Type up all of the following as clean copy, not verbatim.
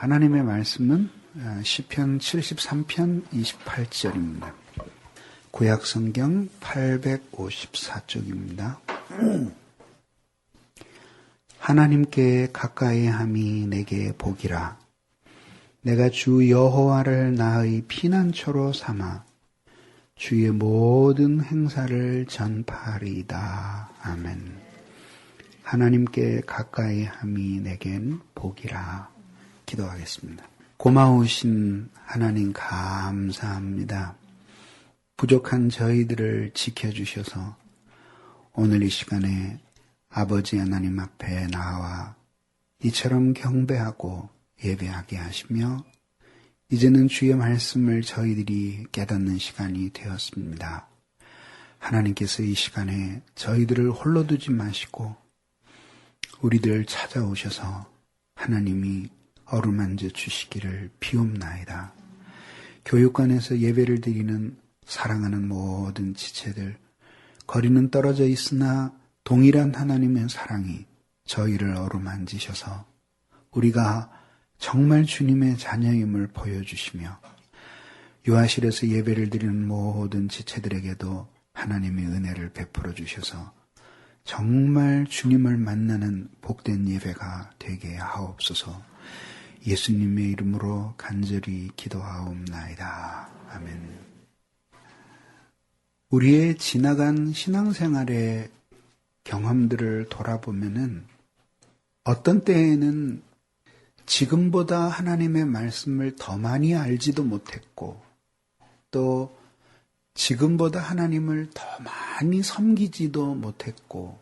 하나님의 말씀은 시편 73편 28절입니다. 구약성경 854쪽입니다. 하나님께 가까이 함이 내게 복이라. 내가 주 여호와를 나의 피난처로 삼아 주의 모든 행사를 전파하리이다. 아멘. 하나님께 가까이 함이 내겐 복이라. 기도하겠습니다. 고마우신 하나님 감사합니다. 부족한 저희들을 지켜주셔서 오늘 이 시간에 아버지 하나님 앞에 나와 이처럼 경배하고 예배하게 하시며 이제는 주의 말씀을 저희들이 깨닫는 시간이 되었습니다. 하나님께서 이 시간에 저희들을 홀로 두지 마시고 우리들 찾아오셔서 하나님이 어루만져 주시기를 비옵나이다. 교육관에서 예배를 드리는 사랑하는 모든 지체들, 거리는 떨어져 있으나 동일한 하나님의 사랑이 저희를 어루만지셔서 우리가 정말 주님의 자녀임을 보여주시며 요하실에서 예배를 드리는 모든 지체들에게도 하나님의 은혜를 베풀어 주셔서 정말 주님을 만나는 복된 예배가 되게 하옵소서. 예수님의 이름으로 간절히 기도하옵나이다. 아멘. 우리의 지나간 신앙생활의 경험들을 돌아보면은 어떤 때에는 지금보다 하나님의 말씀을 더 많이 알지도 못했고 또 지금보다 하나님을 더 많이 섬기지도 못했고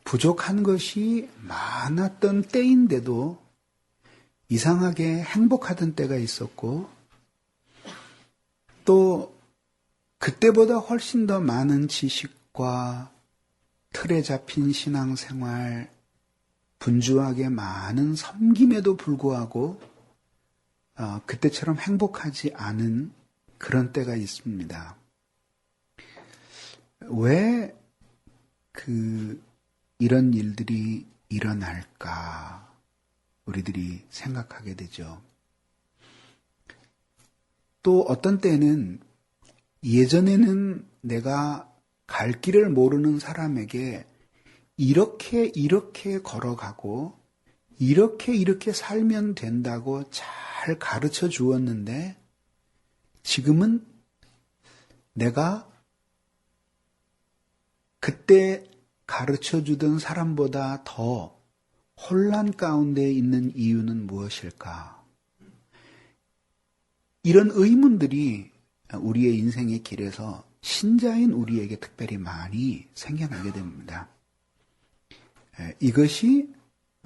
부족한 것이 많았던 때인데도 이상하게 행복하던 때가 있었고 또 그때보다 훨씬 더 많은 지식과 틀에 잡힌 신앙생활, 분주하게 많은 섬김에도 불구하고 그때처럼 행복하지 않은 그런 때가 있습니다. 왜 이런 일들이 일어날까? 우리들이 생각하게 되죠. 또 어떤 때는 예전에는 내가 갈 길을 모르는 사람에게 이렇게 걸어가고 이렇게 살면 된다고 잘 가르쳐 주었는데 지금은 내가 그때 가르쳐 주던 사람보다 더 혼란 가운데 있는 이유는 무엇일까? 이런 의문들이 우리의 인생의 길에서 신자인 우리에게 특별히 많이 생겨나게 됩니다. 이것이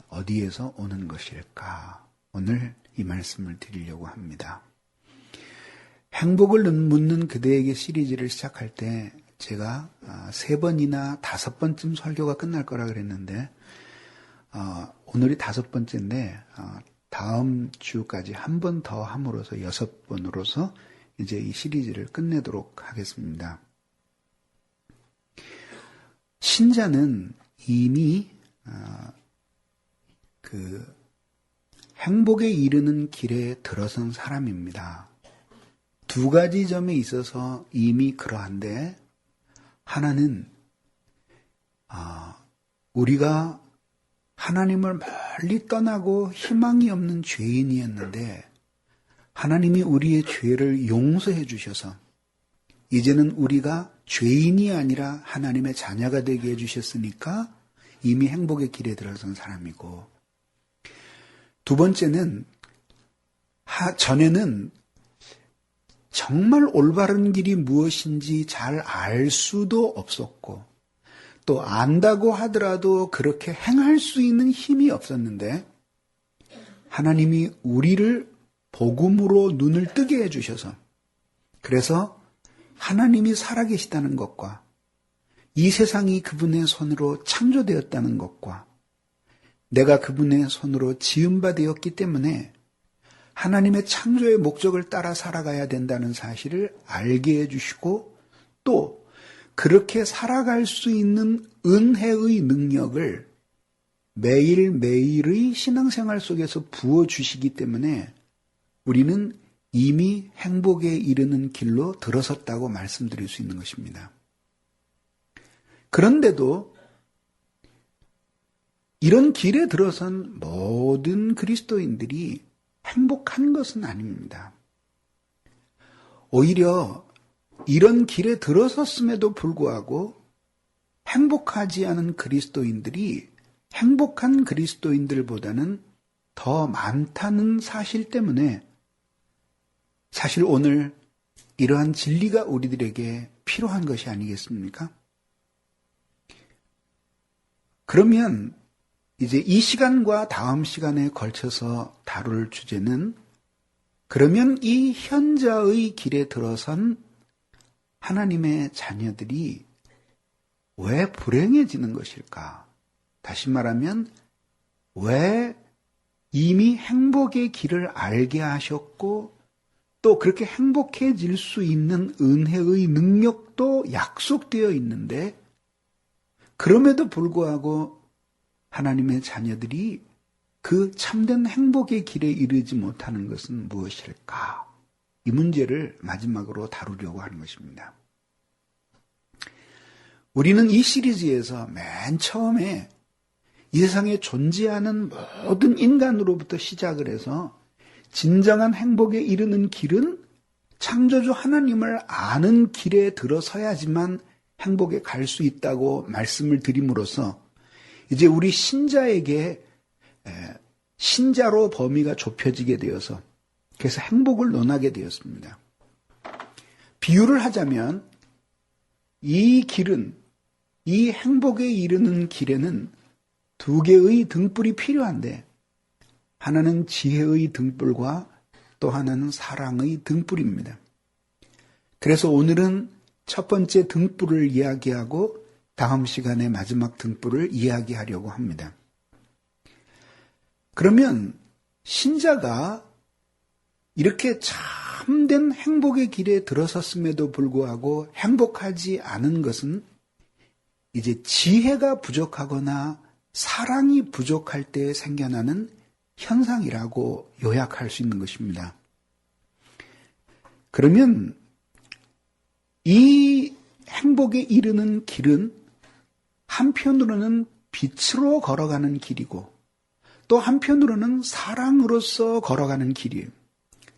어디에서 오는 것일까? 오늘 이 말씀을 드리려고 합니다. 행복을 묻는 그대에게 시리즈를 시작할 때 제가 3번이나 5번쯤 설교가 끝날 거라 그랬는데 오늘이 5번째인데 다음 주까지 한 번 더 함으로써 6번으로서 이제 이 시리즈를 끝내도록 하겠습니다. 신자는 이미 행복에 이르는 길에 들어선 사람입니다. 2가지 점에 있어서 이미 그러한데 하나는 우리가 하나님을 멀리 떠나고 희망이 없는 죄인이었는데 하나님이 우리의 죄를 용서해 주셔서 이제는 우리가 죄인이 아니라 하나님의 자녀가 되게 해주셨으니까 이미 행복의 길에 들어선 사람이고 2번째는 전에는 정말 올바른 길이 무엇인지 잘 알 수도 없었고 또 안다고 하더라도 그렇게 행할 수 있는 힘이 없었는데 하나님이 우리를 복음으로 눈을 뜨게 해주셔서 그래서 하나님이 살아계시다는 것과 이 세상이 그분의 손으로 창조되었다는 것과 내가 그분의 손으로 지음바 되었기 때문에 하나님의 창조의 목적을 따라 살아가야 된다는 사실을 알게 해주시고 또 그렇게 살아갈 수 있는 은혜의 능력을 매일매일의 신앙생활 속에서 부어주시기 때문에 우리는 이미 행복에 이르는 길로 들어섰다고 말씀드릴 수 있는 것입니다. 그런데도 이런 길에 들어선 모든 그리스도인들이 행복한 것은 아닙니다. 오히려 이런 길에 들어섰음에도 불구하고 행복하지 않은 그리스도인들이 행복한 그리스도인들보다는 더 많다는 사실 때문에 사실 오늘 이러한 진리가 우리들에게 필요한 것이 아니겠습니까? 그러면 이제 이 시간과 다음 시간에 걸쳐서 다룰 주제는 그러면 이 현자의 길에 들어선 하나님의 자녀들이 왜 불행해지는 것일까? 다시 말하면 왜 이미 행복의 길을 알게 하셨고 또 그렇게 행복해질 수 있는 은혜의 능력도 약속되어 있는데 그럼에도 불구하고 하나님의 자녀들이 그 참된 행복의 길에 이르지 못하는 것은 무엇일까? 이 문제를 마지막으로 다루려고 하는 것입니다. 우리는 이 시리즈에서 맨 처음에 이 세상에 존재하는 모든 인간으로부터 시작을 해서 진정한 행복에 이르는 길은 창조주 하나님을 아는 길에 들어서야지만 행복에 갈 수 있다고 말씀을 드림으로써 이제 우리 신자에게 신자로 범위가 좁혀지게 되어서 그래서 행복을 논하게 되었습니다. 비유를 하자면 이 길은 이 행복에 이르는 길에는 두 개의 등불이 필요한데 하나는 지혜의 등불과 또 하나는 사랑의 등불입니다. 그래서 오늘은 첫 번째 등불을 이야기하고 다음 시간에 마지막 등불을 이야기하려고 합니다. 그러면 신자가 이렇게 참된 행복의 길에 들어섰음에도 불구하고 행복하지 않은 것은 이제 지혜가 부족하거나 사랑이 부족할 때 생겨나는 현상이라고 요약할 수 있는 것입니다. 그러면 이 행복에 이르는 길은 한편으로는 빛으로 걸어가는 길이고 또 한편으로는 사랑으로서 걸어가는 길이에요.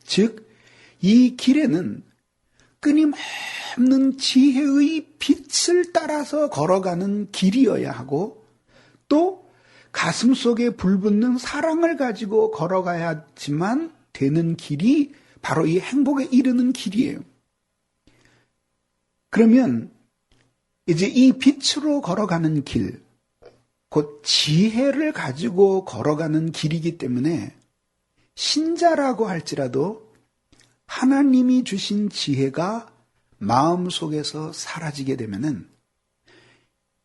즉, 이 길에는 끊임없는 지혜의 빛을 따라서 걸어가는 길이어야 하고 또 가슴 속에 불붙는 사랑을 가지고 걸어가야지만 되는 길이 바로 이 행복에 이르는 길이에요. 그러면 이제 이 빛으로 걸어가는 길, 곧 지혜를 가지고 걸어가는 길이기 때문에 신자라고 할지라도 하나님이 주신 지혜가 마음속에서 사라지게 되면은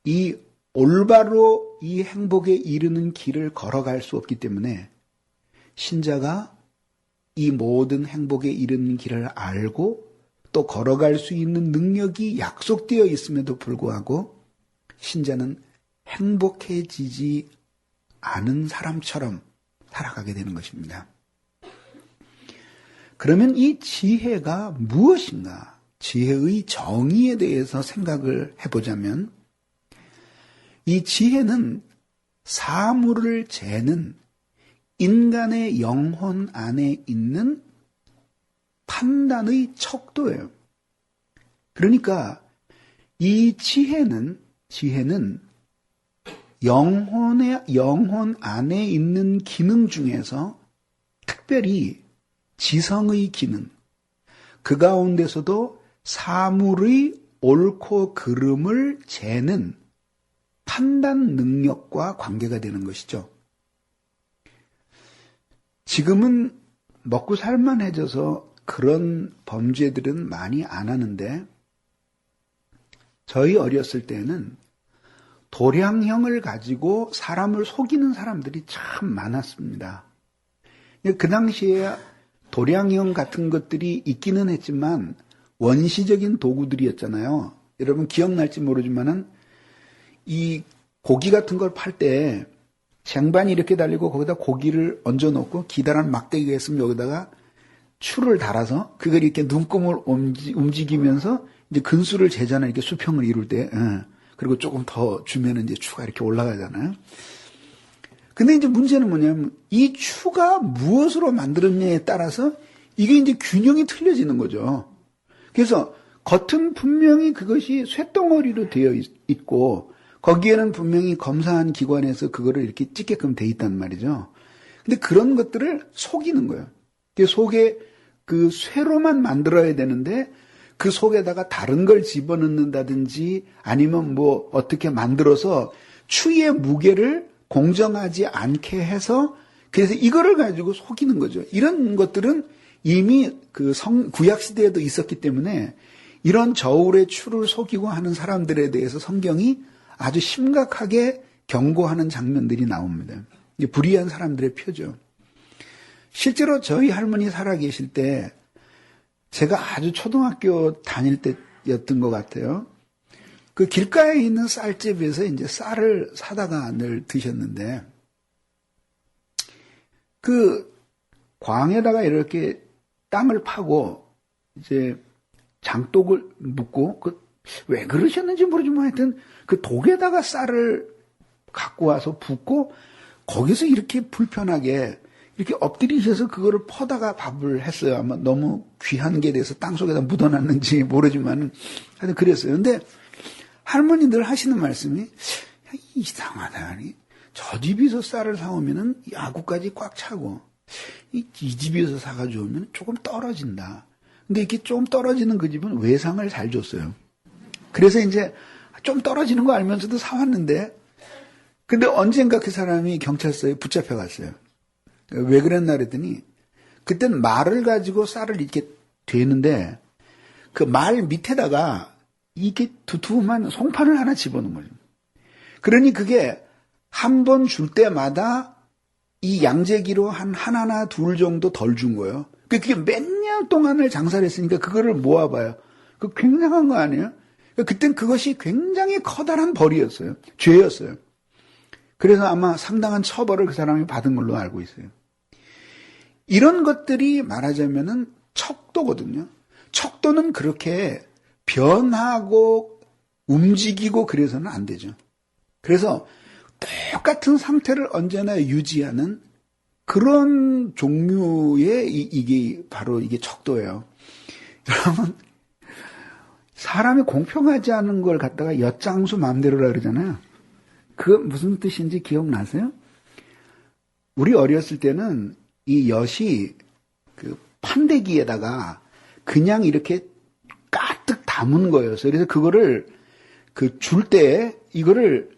이 올바로 이 행복에 이르는 길을 걸어갈 수 없기 때문에 신자가 이 모든 행복에 이르는 길을 알고 또 걸어갈 수 있는 능력이 약속되어 있음에도 불구하고 신자는 행복해지지 않은 사람처럼 살아가게 되는 것입니다. 그러면 이 지혜가 무엇인가? 지혜의 정의에 대해서 생각을 해보자면 이 지혜는 사물을 재는 인간의 영혼 안에 있는 판단의 척도예요. 그러니까 이 지혜는 영혼 안에 있는 기능 중에서 특별히 지성의 기능, 그 가운데서도 사물의 옳고 그름을 재는 판단 능력과 관계가 되는 것이죠. 지금은 먹고 살만해져서 그런 범죄들은 많이 안 하는데 저희 어렸을 때는 도량형을 가지고 사람을 속이는 사람들이 참 많았습니다. 그 당시에 도량형 같은 것들이 있기는 했지만 원시적인 도구들이었잖아요. 여러분 기억날지 모르지만은 이 고기 같은 걸 팔 때 쟁반이 이렇게 달리고 거기다 고기를 얹어놓고 기다란 막대기가 있으면 여기다가 추를 달아서 그걸 이렇게 눈금을 움직이면서 이제 근수를 재잖아요. 이렇게 수평을 이룰 때. 그리고 조금 더 주면은 이제 추가 이렇게 올라가잖아요. 근데 이제 문제는 뭐냐면 이 추가 무엇으로 만들었냐에 따라서 이게 이제 균형이 틀려지는 거죠. 그래서 겉은 분명히 그것이 쇳덩어리로 되어 있고 거기에는 분명히 검사한 기관에서 그거를 이렇게 찍게끔 돼 있단 말이죠. 근데 그런 것들을 속이는 거예요. 그 속에 그 쇠로만 만들어야 되는데 그 속에다가 다른 걸 집어넣는다든지 아니면 뭐 어떻게 만들어서 추의 무게를 공정하지 않게 해서 그래서 이거를 가지고 속이는 거죠. 이런 것들은 이미 그 구약 시대에도 있었기 때문에 이런 저울의 추를 속이고 하는 사람들에 대해서 성경이 아주 심각하게 경고하는 장면들이 나옵니다. 이게 불의한 사람들의 표죠. 실제로 저희 할머니 살아계실 때 제가 아주 초등학교 다닐 때였던 것 같아요. 그 길가에 있는 쌀집에서 이제 쌀을 사다가 늘 드셨는데 그 광에다가 이렇게 땅을 파고 이제 장독을 묻고 왜 그러셨는지 모르지만 하여튼 그 독에다가 쌀을 갖고 와서 붓고 거기서 이렇게 불편하게 이렇게 엎드리셔서 그거를 퍼다가 밥을 했어요. 아마 너무 귀한 게 돼서 땅속에다 묻어놨는지 모르지만 하여튼 그랬어요. 근데 할머니들 하시는 말씀이 이상하다. 저 집에서 쌀을 사오면은 야구까지 꽉 차고 이 집에서 사가지고 오면 조금 떨어진다. 근데 이렇게 좀 떨어지는 그 집은 외상을 잘 줬어요. 그래서 이제 좀 떨어지는 거 알면서도 사왔는데 근데 언젠가 그 사람이 경찰서에 붙잡혀 갔어요. 왜 그랬나 그랬더니 그땐 말을 가지고 쌀을 이렇게 되는데 그 말 밑에다가 이게 두툼한 송판을 하나 집어넣은 거죠. 그러니 그게 한 번 줄 때마다 이 양재기로 하나 둘 정도 덜 준 거예요. 그게 몇 년 동안을 장사를 했으니까 그거를 모아봐요. 그 굉장한 거 아니에요? 그땐 그것이 굉장히 커다란 벌이었어요. 죄였어요. 그래서 아마 상당한 처벌을 그 사람이 받은 걸로 알고 있어요. 이런 것들이 말하자면은 척도거든요. 척도는 그렇게 변하고 움직이고 그래서는 안 되죠. 그래서 똑같은 상태를 언제나 유지하는 그런 종류의 이게 바로 이게 척도예요. 여러분, 사람이 공평하지 않은 걸 갖다가 엿장수 마음대로라 그러잖아요. 그거 무슨 뜻인지 기억나세요? 우리 어렸을 때는 이 엿이 그 판대기에다가 그냥 이렇게 가득 담은 거였어요. 그래서 그거를 그 줄 때 이거를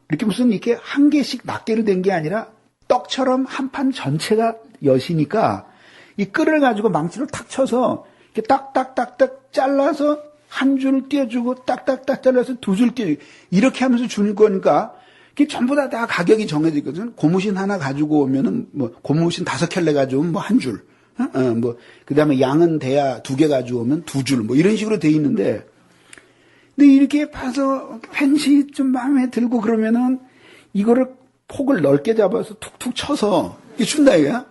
이렇게 무슨 이렇게 한 개씩 낱개로 된 게 아니라 떡처럼 한 판 전체가 엿이니까 이 끈을 가지고 망치로 탁 쳐서 이렇게 딱딱딱딱 잘라서 한 줄 띄워주고 딱딱딱 잘라서 두 줄 띄워주고 이렇게 하면서 주는 거니까 이게 전부 다 가격이 정해져 있거든. 고무신 하나 가지고 오면은 뭐 고무신 5켤레 가지고 오면 뭐 한 줄, 뭐 그다음에 양은 대야 2개 가지고 오면 2줄 뭐 이런 식으로 돼 있는데, 근데 이렇게 봐서 펜시 좀 마음에 들고 그러면은 이거를 폭을 넓게 잡아서 툭툭 쳐서 준다 이거야.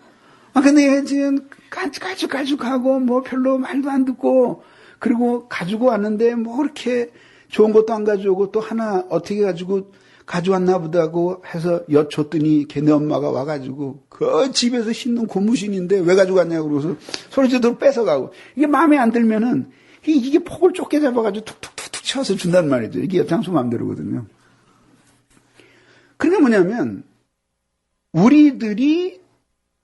근데 지금 까죽까죽하고 뭐 별로 말도 안 듣고 그리고 가지고 왔는데 뭐 그렇게 좋은 것도 안 가져오고 또 하나 어떻게 가져왔나 보다고 해서 엿 줬더니 걔네 엄마가 와가지고 그 집에서 신는 고무신인데 왜 가져갔냐고 그러고서 소리지도록 뺏어가고 이게 마음에 안 들면은 이게 폭을 좁게 잡아가지고 툭툭툭툭 쳐서 준단 말이죠. 이게 엿장수 마음대로거든요. 그게 뭐냐면 우리들이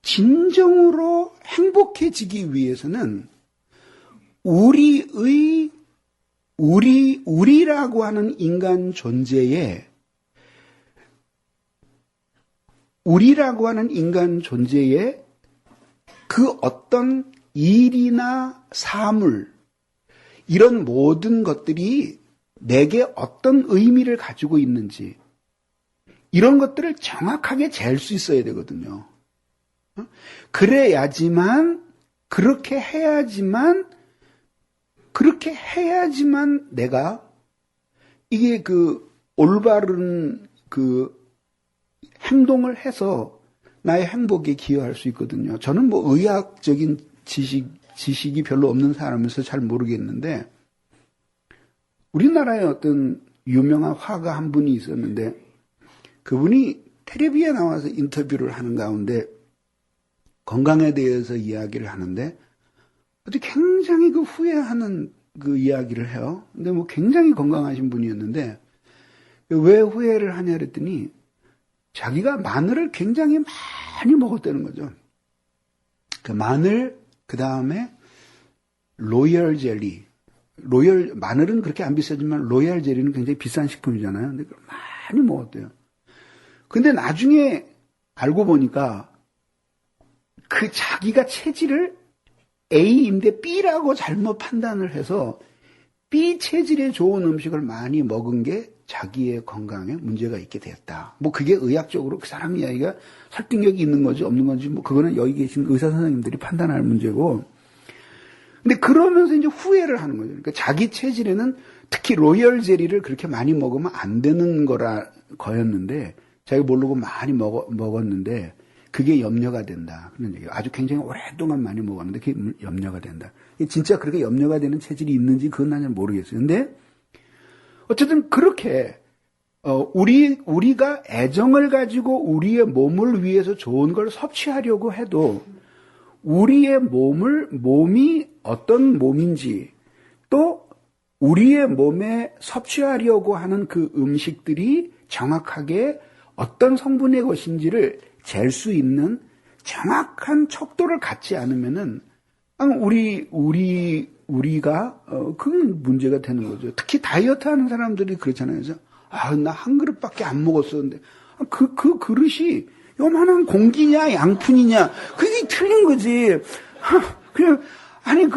진정으로 행복해지기 위해서는 우리라고 하는 인간 존재에 그 어떤 일이나 사물, 이런 모든 것들이 내게 어떤 의미를 가지고 있는지, 이런 것들을 정확하게 잴 수 있어야 되거든요. 그래야지만, 그렇게 해야지만 내가 이게 그 올바른 그 행동을 해서 나의 행복에 기여할 수 있거든요. 저는 뭐 의학적인 지식이 별로 없는 사람이라서 잘 모르겠는데, 우리나라에 어떤 유명한 화가 한 분이 있었는데, 그분이 텔레비에 나와서 인터뷰를 하는 가운데 건강에 대해서 이야기를 하는데, 아주 굉장히 그 후회하는 그 이야기를 해요. 근데 뭐 굉장히 건강하신 분이었는데, 왜 후회를 하냐 그랬더니, 자기가 마늘을 굉장히 많이 먹었다는 거죠. 그 마늘, 그 다음에 로열 젤리. 마늘은 그렇게 안 비싸지만 로열 젤리는 굉장히 비싼 식품이잖아요. 근데 그걸 많이 먹었대요. 근데 나중에 알고 보니까 그 자기가 체질을 A인데 B라고 잘못 판단을 해서 B 체질에 좋은 음식을 많이 먹은 게 자기의 건강에 문제가 있게 됐다. 뭐 그게 의학적으로 그 사람 이야기가 설득력이 있는 건지 없는 건지 뭐 그거는 여기 계신 의사 선생님들이 판단할 문제고. 근데 그러면서 이제 후회를 하는 거죠. 그러니까 자기 체질에는 특히 로열 젤리를 그렇게 많이 먹으면 안 되는 거였는데 자기가 모르고 많이 먹었는데 그게 염려가 된다. 그런 얘기예요. 아주 굉장히 오랫동안 많이 먹었는데 그게 염려가 된다. 진짜 그렇게 염려가 되는 체질이 있는지 그건 나는 모르겠어요. 근데 어쨌든 그렇게 우리가 애정을 가지고 우리의 몸을 위해서 좋은 걸 섭취하려고 해도 우리의 몸이 어떤 몸인지 또 우리의 몸에 섭취하려고 하는 그 음식들이 정확하게 어떤 성분의 것인지를 잴 수 있는 정확한 척도를 갖지 않으면은 우리가 그게 문제가 되는 거죠. 특히 다이어트 하는 사람들이 그렇잖아요. 그래서 나 한 그릇밖에 안 먹었었는데 그 그릇이 요만한 공기냐 양푼이냐 그게 틀린 거지. 그냥 아니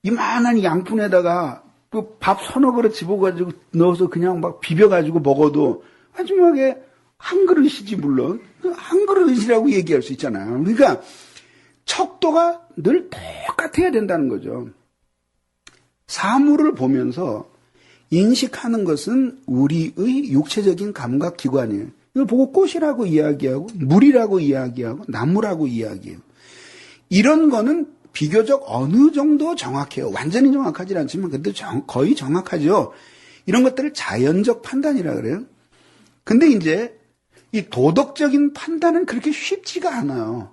이만한 양푼에다가 그 밥 서너 그릇 집어가지고 넣어서 그냥 막 비벼가지고 먹어도 마지막에 한 그릇이지 물론 한 그릇이라고 얘기할 수 있잖아요. 그러니까 척도가 늘 똑같아야 된다는 거죠. 사물을 보면서 인식하는 것은 우리의 육체적인 감각기관이에요. 이걸 보고 꽃이라고 이야기하고 물이라고 이야기하고 나무라고 이야기해요. 이런 거는 비교적 어느 정도 정확해요. 완전히 정확하지 않지만 그래도 거의 정확하죠. 이런 것들을 자연적 판단이라 그래요. 근데 이제 이 도덕적인 판단은 그렇게 쉽지가 않아요.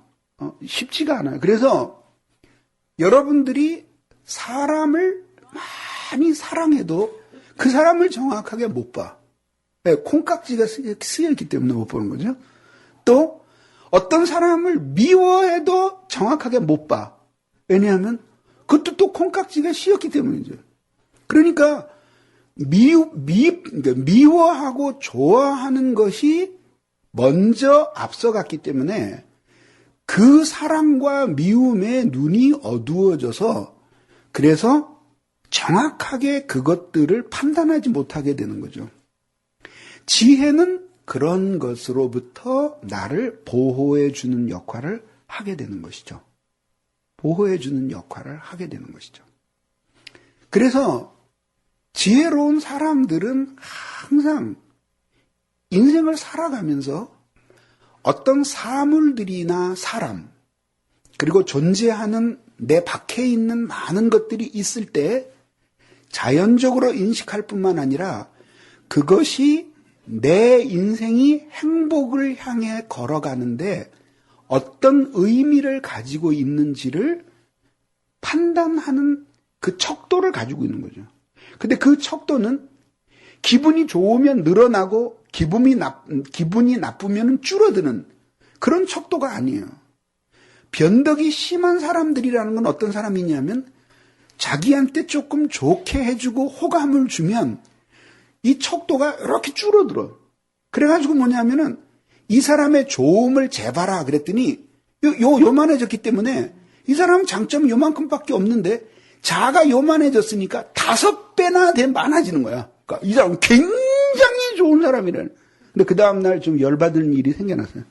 쉽지가 않아요. 그래서 여러분들이 사람을 많이 사랑해도 그 사람을 정확하게 못 봐. 네, 콩깍지가 쓰여있기 때문에 못 보는 거죠. 또 어떤 사람을 미워해도 정확하게 못 봐. 왜냐하면 그것도 또 콩깍지가 씌었기 때문이죠. 그러니까 미워하고 좋아하는 것이 먼저 앞서갔기 때문에 그 사랑과 미움에 눈이 어두워져서 그래서 정확하게 그것들을 판단하지 못하게 되는 거죠. 지혜는 그런 것으로부터 나를 보호해주는 역할을 하게 되는 것이죠. 보호해주는 역할을 하게 되는 것이죠. 그래서 지혜로운 사람들은 항상 인생을 살아가면서 어떤 사물들이나 사람, 그리고 존재하는 내 밖에 있는 많은 것들이 있을 때 자연적으로 인식할 뿐만 아니라 그것이 내 인생이 행복을 향해 걸어가는데 어떤 의미를 가지고 있는지를 판단하는 그 척도를 가지고 있는 거죠. 근데 그 척도는 기분이 좋으면 늘어나고 기분이 나쁘면 줄어드는 그런 척도가 아니에요. 변덕이 심한 사람들이라는 건 어떤 사람이냐면 자기한테 조금 좋게 해주고 호감을 주면 이 척도가 이렇게 줄어들어. 그래가지고 뭐냐면은 이 사람의 좋음을 재봐라 그랬더니 요만해졌기 때문에 이 사람은 장점이 요만큼밖에 없는데 자가 요만해졌으니까 5배나 많아지는 거야. 그러니까 이 사람은 굉장히 좋은 사람이라는. 근데 그 다음날 좀 열받은 일이 생겨났어요.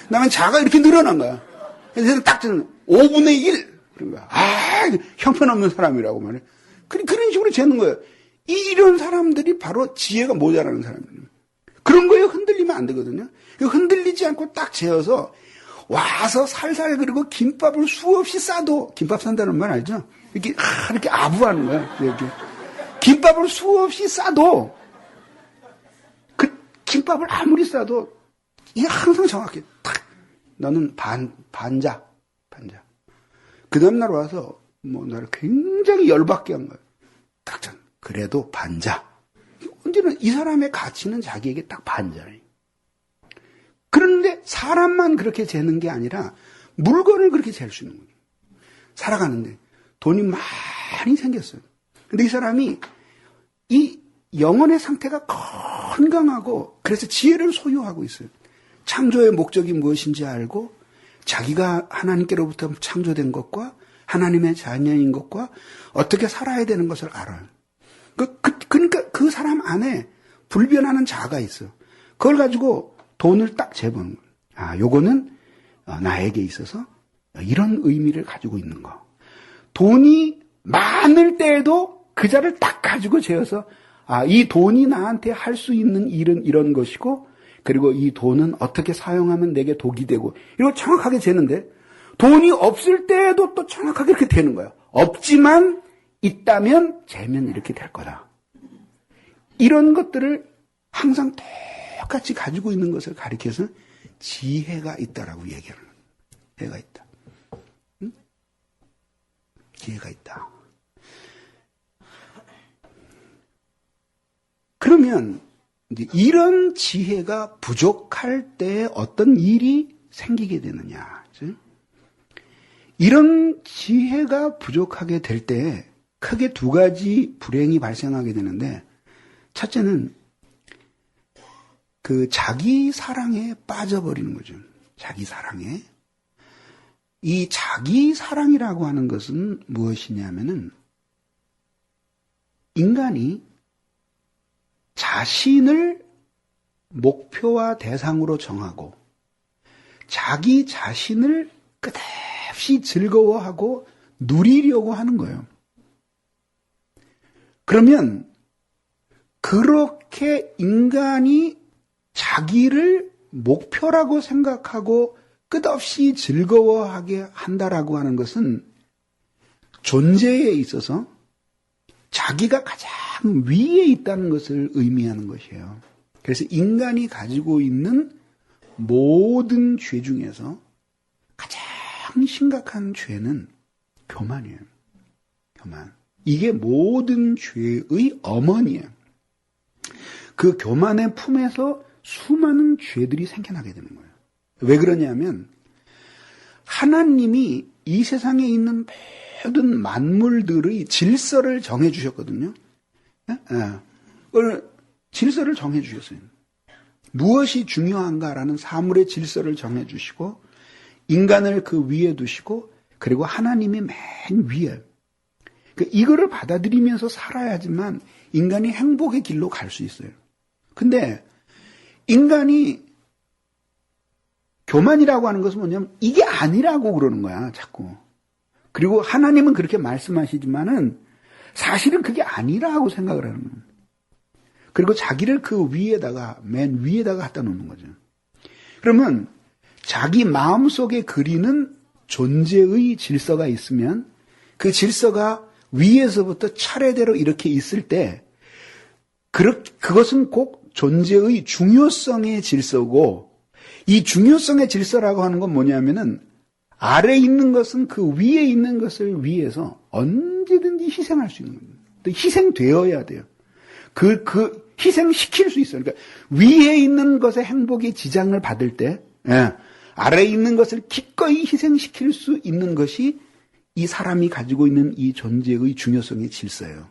그다음에 자가 이렇게 늘어난 거야. 그래서 딱 5분의 1. 그런 거야. 형편없는 사람이라고 말해. 그런 식으로 재는 거예요. 이런 사람들이 바로 지혜가 모자라는 사람이에요. 그런 거에 흔들리면 안 되거든요. 흔들리지 않고 딱 재어서 와서 살살 그리고 김밥을 수없이 싸도, 김밥 산다는 말 알죠? 이렇게 아부하는 거야. 이렇게. 김밥을 수없이 싸도, 그 김밥을 아무리 싸도, 이게 항상 정확해. 탁! 너는 반자. 그 다음날 와서, 나를 굉장히 열받게 한 거야. 딱 그래도 반자. 언제나 이 사람의 가치는 자기에게 딱 반자예요. 그런데 사람만 그렇게 재는 게 아니라 물건을 그렇게 잴 수 있는 거예요. 살아가는데 돈이 많이 생겼어요. 근데 이 사람이 이 영혼의 상태가 건강하고 그래서 지혜를 소유하고 있어요. 창조의 목적이 무엇인지 알고 자기가 하나님께로부터 창조된 것과 하나님의 자녀인 것과 어떻게 살아야 되는 것을 알아요. 그러니까 그 사람 안에 불변하는 자아가 있어요. 그걸 가지고 돈을 딱 재보는 거예요. 요거는 나에게 있어서 이런 의미를 가지고 있는 거. 돈이 많을 때에도 그 자를 딱 가지고 재어서 이 돈이 나한테 할 수 있는 일은 이런 것이고 그리고 이 돈은 어떻게 사용하면 내게 독이 되고 이걸 정확하게 재는데 돈이 없을 때에도 또 정확하게 이렇게 되는 거예요. 없지만 있다면 재면 이렇게 될 거다. 이런 것들을 항상 똑같이 가지고 있는 것을 가리켜서 지혜가 있다라고 얘기를 합니다. 지혜가 있다. 응? 지혜가 있다. 그러면 이제 이런 지혜가 부족할 때 어떤 일이 생기게 되느냐. 그렇죠? 이런 지혜가 부족하게 될 때 크게 두 가지 불행이 발생하게 되는데 첫째는 그 자기 사랑에 빠져버리는 거죠. 자기 사랑에. 이 자기 사랑이라고 하는 것은 무엇이냐면은 인간이 자신을 목표와 대상으로 정하고 자기 자신을 끝없이 즐거워하고 누리려고 하는 거예요. 그러면 그렇게 인간이 자기를 목표라고 생각하고 끝없이 즐거워하게 한다라고 하는 것은 존재에 있어서 자기가 가장 위에 있다는 것을 의미하는 것이에요. 그래서 인간이 가지고 있는 모든 죄 중에서 가장 심각한 죄는 교만이에요. 교만. 이게 모든 죄의 어머니예요. 그 교만의 품에서 수많은 죄들이 생겨나게 되는 거예요. 왜 그러냐면 하나님이 이 세상에 있는 모든 만물들의 질서를 정해 주셨거든요. 질서를 정해 주셨어요. 무엇이 중요한가라는 사물의 질서를 정해 주시고 인간을 그 위에 두시고 그리고 하나님이 맨 위에 이거를 받아들이면서 살아야지만 인간이 행복의 길로 갈 수 있어요. 근데 인간이 교만이라고 하는 것은 뭐냐면 이게 아니라고 그러는 거야, 자꾸. 그리고 하나님은 그렇게 말씀하시지만은 사실은 그게 아니라고 생각을 하는 거예요. 그리고 자기를 그 위에다가, 맨 위에다가 갖다 놓는 거죠. 그러면 자기 마음속에 그리는 존재의 질서가 있으면 그 질서가 위에서부터 차례대로 이렇게 있을 때 그것은 꼭 존재의 중요성의 질서고 이 중요성의 질서라고 하는 건 뭐냐면은 아래에 있는 것은 그 위에 있는 것을 위해서 언제든지 희생할 수 있는 겁니다. 또 희생되어야 돼요. 그 희생시킬 수 있어요. 그러니까 위에 있는 것의 행복에 지장을 받을 때 아래에 있는 것을 기꺼이 희생시킬 수 있는 것이 이 사람이 가지고 있는 이 존재의 중요성의 질서예요.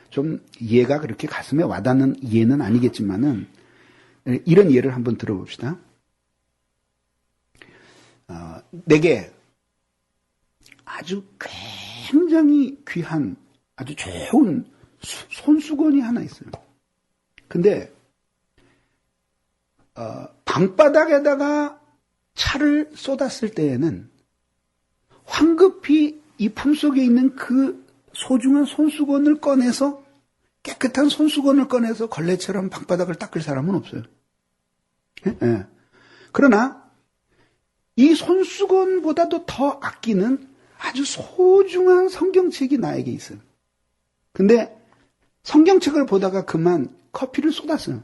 좀 이해가 그렇게 가슴에 와닿는 이해는 아니겠지만은 이런 예를 한번 들어봅시다. 내게 아주 굉장히 귀한 아주 좋은 손수건이 하나 있어요. 근데 방바닥에다가 차를 쏟았을 때에는 황급히 이 품속에 있는 그 소중한 손수건을 꺼내서 깨끗한 손수건을 꺼내서 걸레처럼 방바닥을 닦을 사람은 없어요. 예? 예. 그러나 이 손수건보다도 더 아끼는 아주 소중한 성경책이 나에게 있어요. 근데 성경책을 보다가 그만 커피를 쏟았어요.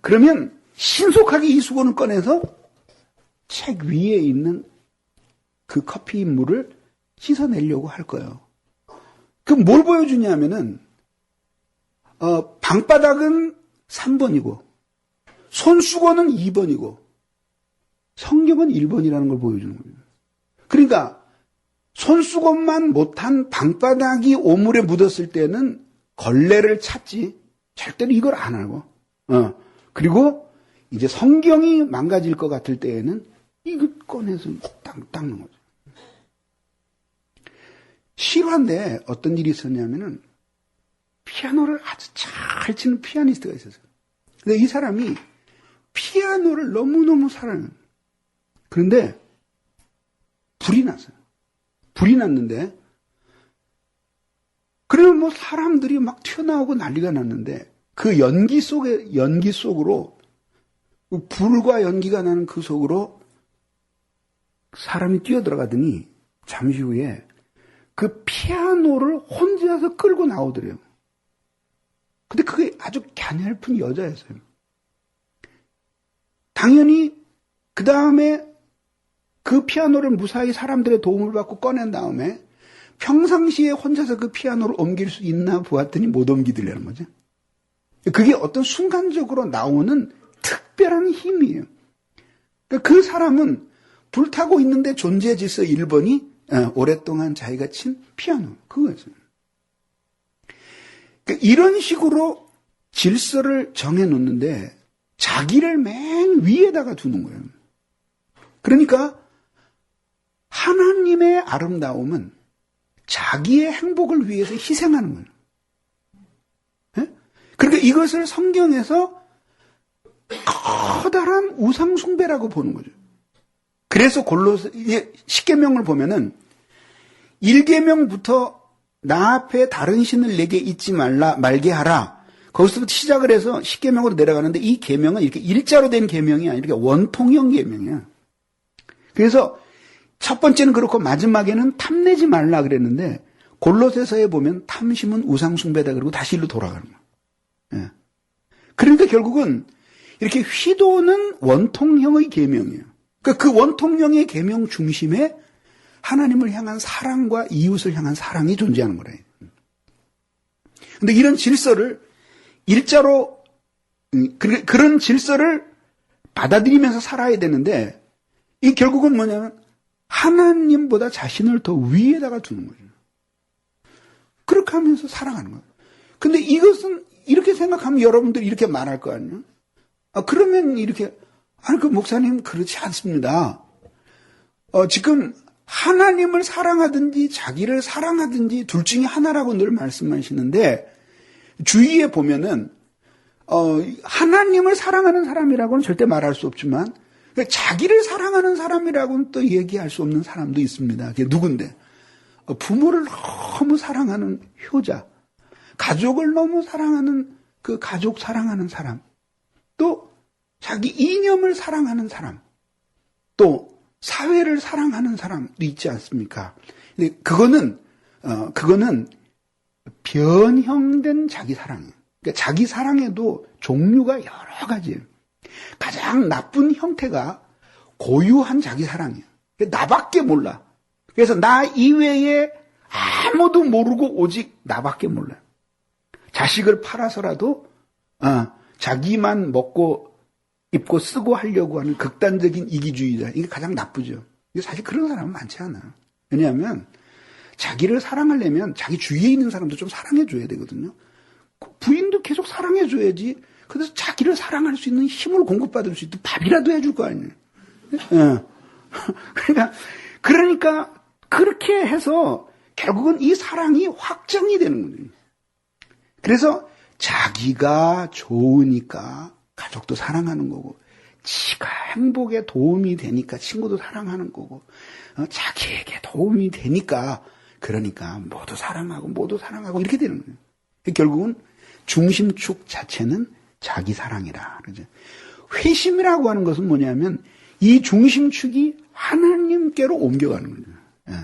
그러면 신속하게 이 수건을 꺼내서 책 위에 있는 그 커피 물을 씻어내려고 할 거예요. 그럼 뭘 보여주냐면은 방바닥은 3번이고 손수건은 2번이고 성경은 1번이라는 걸 보여주는 거예요. 그러니까 손수건만 못한 방바닥이 오물에 묻었을 때는 걸레를 찾지 절대로 이걸 안 하고 그리고 이제 성경이 망가질 것 같을 때에는 이거 꺼내서 닦는 거죠. 실화인데 어떤 일이 있었냐면은 피아노를 아주 잘 치는 피아니스트가 있었어요. 근데 이 사람이 피아노를 너무너무 사랑해요. 그런데 불이 났어요. 불이 났는데 그러면 뭐 사람들이 막 튀어나오고 난리가 났는데 그 연기 속으로 불과 연기가 나는 그 속으로 사람이 뛰어들어가더니 잠시 후에 그 피아노를 혼자서 끌고 나오더래요. 근데 그게 아주 가냘픈 여자였어요. 당연히 그 다음에 그 피아노를 무사히 사람들의 도움을 받고 꺼낸 다음에 평상시에 혼자서 그 피아노를 옮길 수 있나 보았더니 못 옮기더라는 거죠. 그게 어떤 순간적으로 나오는 특별한 힘이에요. 그 사람은 불타고 있는데 존재 질서 1번이 오랫동안 자기가 친 피아노 그거였어요. 이런 식으로 질서를 정해놓는데 자기를 맨 위에다가 두는 거예요. 그러니까 하나님의 아름다움은 자기의 행복을 위해서 희생하는 거예요. 네? 그러니까 이것을 성경에서 커다란 우상숭배라고 보는 거죠. 그래서 십계명을 보면은 1계명부터 나 앞에 다른 신을 내게 잊지 말게 하라. 거기서부터 시작을 해서 십계명으로 내려가는데 이 계명은 이렇게 일자로 된 계명이 아니라 이렇게 원통형 계명이야. 그래서 첫 번째는 그렇고 마지막에는 탐내지 말라 그랬는데 골로새서에 보면 탐심은 우상숭배다 그러고 다시 일로 돌아가는 거야. 예. 그러니까 결국은 이렇게 휘도는 원통형의 계명이에요. 그러니까 그 원통형의 계명 중심에 하나님을 향한 사랑과 이웃을 향한 사랑이 존재하는 거래요. 근데 이런 질서를 일자로 그런 질서를 받아들이면서 살아야 되는데 이 결국은 뭐냐면 하나님보다 자신을 더 위에다가 두는 거죠. 그렇게 하면서 살아가는 거예요. 근데 이것은 이렇게 생각하면 여러분들이 이렇게 말할 거 아니에요? 그러면 이렇게 그 목사님 그렇지 않습니다. 지금 하나님을 사랑하든지 자기를 사랑하든지 둘 중에 하나라고 늘 말씀하시는데 주위에 보면은 하나님을 사랑하는 사람이라고는 절대 말할 수 없지만 자기를 사랑하는 사람이라고는 또 얘기할 수 없는 사람도 있습니다. 그게 누군데? 부모를 너무 사랑하는 효자, 가족을 너무 사랑하는 그 가족 사랑하는 사람, 또 자기 이념을 사랑하는 사람, 또 사회를 사랑하는 사람도 있지 않습니까? 근데 그거는 변형된 자기 사랑이에요. 그러니까 자기 사랑에도 종류가 여러 가지예요. 가장 나쁜 형태가 고유한 자기 사랑이에요. 나밖에 몰라. 그래서 나 이외에 아무도 모르고 오직 나밖에 몰라요. 자식을 팔아서라도 자기만 먹고 입고 쓰고 하려고 하는 극단적인 이기주의자. 이게 가장 나쁘죠. 사실 그런 사람은 많지 않아요. 왜냐하면 자기를 사랑하려면 자기 주위에 있는 사람도 좀 사랑해줘야 되거든요. 부인도 계속 사랑해줘야지. 그래서 자기를 사랑할 수 있는 힘을 공급받을 수 있도록 밥이라도 해줄 거 아니에요. 그러니까 그렇게 해서 결국은 이 사랑이 확정이 되는 거예요. 그래서 자기가 좋으니까 가족도 사랑하는 거고, 지가 행복에 도움이 되니까 친구도 사랑하는 거고, 자기에게 도움이 되니까, 그러니까 모두 사랑하고 이렇게 되는 거예요. 결국은 중심축 자체는 자기 사랑이라. 그죠? 회심이라고 하는 것은 뭐냐면 이 중심축이 하나님께로 옮겨가는 거죠. 예.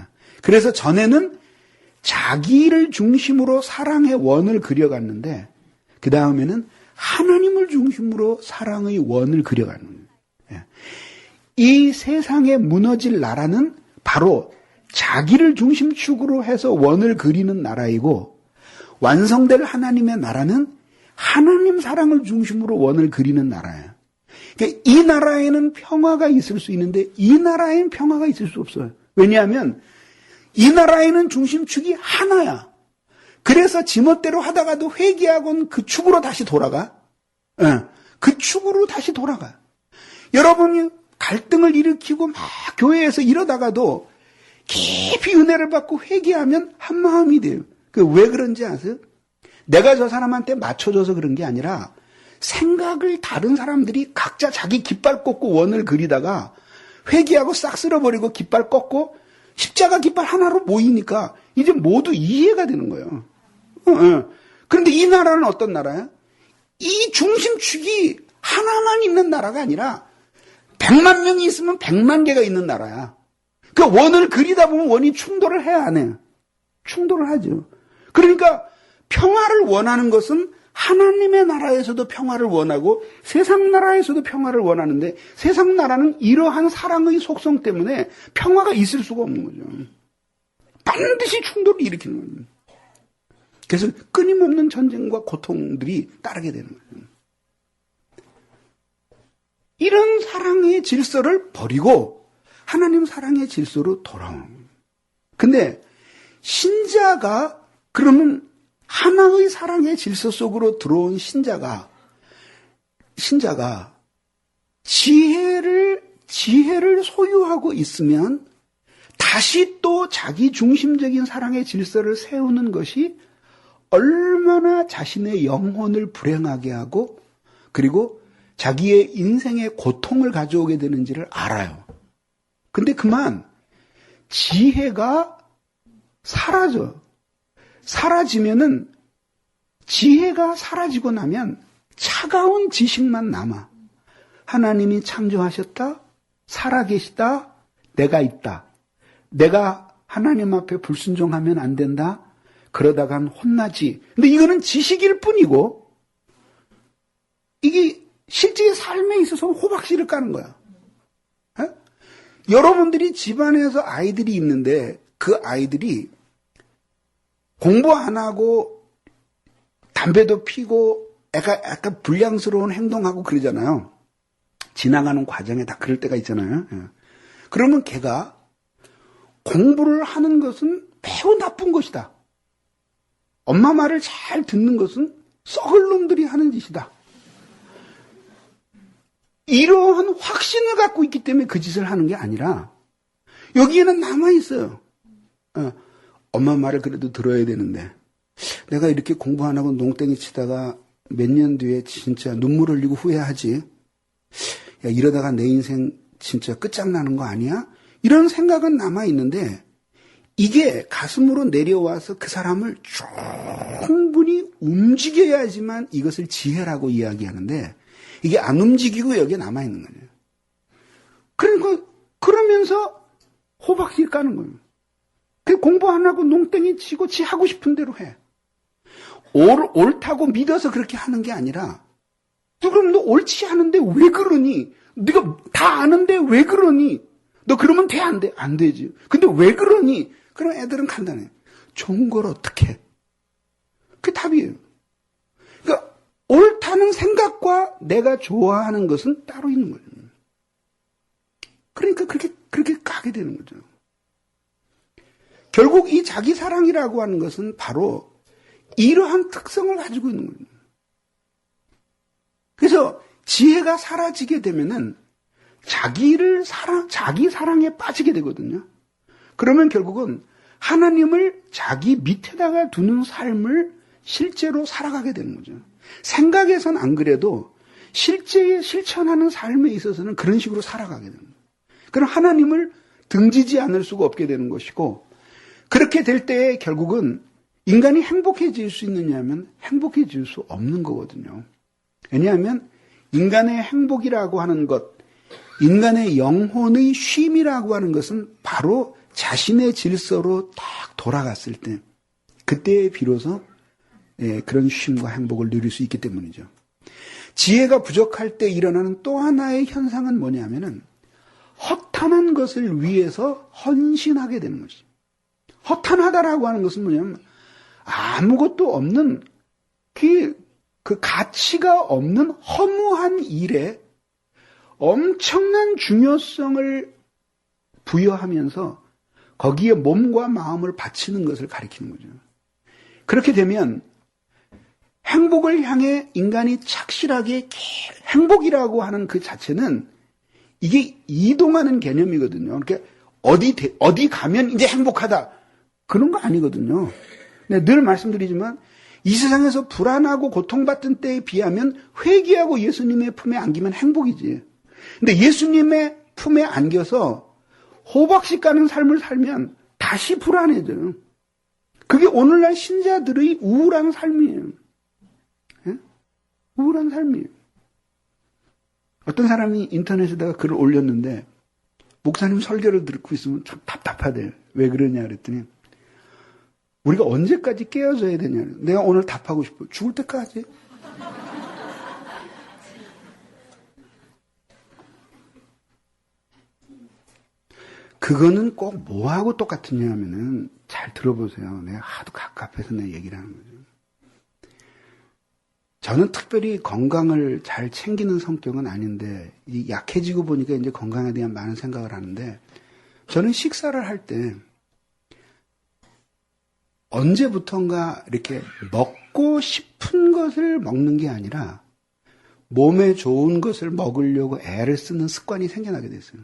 그래서 전에는 자기를 중심으로 사랑의 원을 그려갔는데 그 다음에는 하나님을 중심으로 사랑의 원을 그려가는 거예요. 예. 이 세상에 무너질 나라는 바로 자기를 중심축으로 해서 원을 그리는 나라이고 완성될 하나님의 나라는 하나님 사랑을 중심으로 원을 그리는 나라예요. 그러니까 이 나라에는 평화가 있을 수 있는데 이 나라에는 평화가 있을 수 없어요. 왜냐하면 이 나라에는 중심축이 하나야. 그래서 지멋대로 하다가도 회개하고는 그 축으로 다시 돌아가. 그 축으로 다시 돌아가. 여러분이 갈등을 일으키고 막 교회에서 이러다가도 깊이 은혜를 받고 회개하면 한 마음이 돼요. 왜 그런지 아세요? 내가 저 사람한테 맞춰줘서 그런 게 아니라 생각을 다른 사람들이 각자 자기 깃발 꽂고 원을 그리다가 회개하고 싹 쓸어버리고 깃발 꺾고 십자가 깃발 하나로 모이니까 이제 모두 이해가 되는 거예요. 그런데 이 나라는 어떤 나라야? 이 중심축이 하나만 있는 나라가 아니라 100만 명이 있으면 100만 개가 있는 나라야. 그 원을 그리다 보면 원이 충돌을 해야 안 해요? 충돌을 하죠. 그러니까 평화를 원하는 것은 하나님의 나라에서도 평화를 원하고 세상 나라에서도 평화를 원하는데 세상 나라는 이러한 사랑의 속성 때문에 평화가 있을 수가 없는 거죠. 반드시 충돌을 일으키는 거예요. 그래서 끊임없는 전쟁과 고통들이 따르게 되는 거예요. 이런 사랑의 질서를 버리고 하나님 사랑의 질서로 돌아오는 거예요. 근데 신자가 그러면 하나의 사랑의 질서 속으로 들어온 신자가 지혜를 소유하고 있으면 다시 또 자기 중심적인 사랑의 질서를 세우는 것이 얼마나 자신의 영혼을 불행하게 하고 그리고 자기의 인생의 고통을 가져오게 되는지를 알아요. 근데 그만 지혜가 사라지면은 지혜가 사라지고 나면 차가운 지식만 남아. 하나님이 창조하셨다. 살아계시다. 내가 있다. 내가 하나님 앞에 불순종하면 안 된다. 그러다간 혼나지. 근데 이거는 지식일 뿐이고 이게 실제 삶에 있어서는 호박씨를 까는 거야. 에? 여러분들이 집안에서 아이들이 있는데 그 아이들이 공부 안 하고 담배도 피고 약간 불량스러운 행동하고 그러잖아요. 지나가는 과정에 다 그럴 때가 있잖아요. 그러면 걔가 공부를 하는 것은 매우 나쁜 것이다. 엄마 말을 잘 듣는 것은 썩을 놈들이 하는 짓이다. 이러한 확신을 갖고 있기 때문에 그 짓을 하는 게 아니라 여기에는 남아있어요. 엄마 말을 그래도 들어야 되는데 내가 이렇게 공부 안 하고 농땡이 치다가 몇 년 뒤에 진짜 눈물 흘리고 후회하지. 야, 이러다가 내 인생 진짜 끝장나는 거 아니야? 이런 생각은 남아있는데 이게 가슴으로 내려와서 그 사람을 충분히 움직여야지만 이것을 지혜라고 이야기하는데 이게 안 움직이고 여기에 남아있는 거예요. 그러니까 그러면서 호박씨 까는 거예요. 공부 안 하고 농땡이 치고 지 하고 싶은 대로 해. 옳다고 믿어서 그렇게 하는 게 아니라 그럼 너 옳지 않은데 왜 그러니? 네가 다 아는데 왜 그러니? 너 그러면 돼 안 돼? 안 되지. 근데 왜 그러니? 그럼 애들은 간단해. 좋은 걸 어떻게 해? 그게 답이에요. 그러니까 옳다는 생각과 내가 좋아하는 것은 따로 있는 거예요. 그러니까 그렇게 가게 되는 거죠. 결국 이 자기 사랑이라고 하는 것은 바로 이러한 특성을 가지고 있는 거예요. 그래서 지혜가 사라지게 되면은 자기 사랑에 빠지게 되거든요. 그러면 결국은 하나님을 자기 밑에다가 두는 삶을 실제로 살아가게 되는 거죠. 생각에선 안 그래도 실제 실천하는 삶에 있어서는 그런 식으로 살아가게 되는 거예요. 그럼 하나님을 등지지 않을 수가 없게 되는 것이고 그렇게 될 때에 결국은 인간이 행복해질 수 있느냐 하면 행복해질 수 없는 거거든요. 왜냐하면 인간의 행복이라고 하는 것, 인간의 영혼의 쉼이라고 하는 것은 바로 자신의 질서로 딱 돌아갔을 때, 그때에 비로소 그런 쉼과 행복을 누릴 수 있기 때문이죠. 지혜가 부족할 때 일어나는 또 하나의 현상은 뭐냐면은 허탄한 것을 위해서 헌신하게 되는 것이죠. 허탄하다라고 하는 것은 뭐냐면 아무것도 없는 그 가치가 없는 허무한 일에 엄청난 중요성을 부여하면서 거기에 몸과 마음을 바치는 것을 가리키는 거죠. 그렇게 되면 행복을 향해 인간이 착실하게 행복이라고 하는 그 자체는 이게 이동하는 개념이거든요. 그러니까 어디 가면 이제 행복하다. 그런 거 아니거든요. 늘 말씀드리지만 이 세상에서 불안하고 고통받던 때에 비하면 회개하고 예수님의 품에 안기면 행복이지. 근데 예수님의 품에 안겨서 호박씨 까는 삶을 살면 다시 불안해져요. 그게 오늘날 신자들의 우울한 삶이에요. 예? 우울한 삶이에요. 어떤 사람이 인터넷에다가 글을 올렸는데 목사님 설교를 듣고 있으면 참 답답하대요. 왜 그러냐 그랬더니 우리가 언제까지 깨어져야 되냐. 내가 오늘 답하고 싶어. 죽을 때까지. 그거는 꼭 뭐하고 똑같으냐 하면은 잘 들어보세요. 내가 하도 갑갑해서 내 얘기를 하는 거죠. 저는 특별히 건강을 잘 챙기는 성격은 아닌데 약해지고 보니까 이제 건강에 대한 많은 생각을 하는데 저는 식사를 할 때 언제부턴가 이렇게 먹고 싶은 것을 먹는 게 아니라 몸에 좋은 것을 먹으려고 애를 쓰는 습관이 생겨나게 됐어요.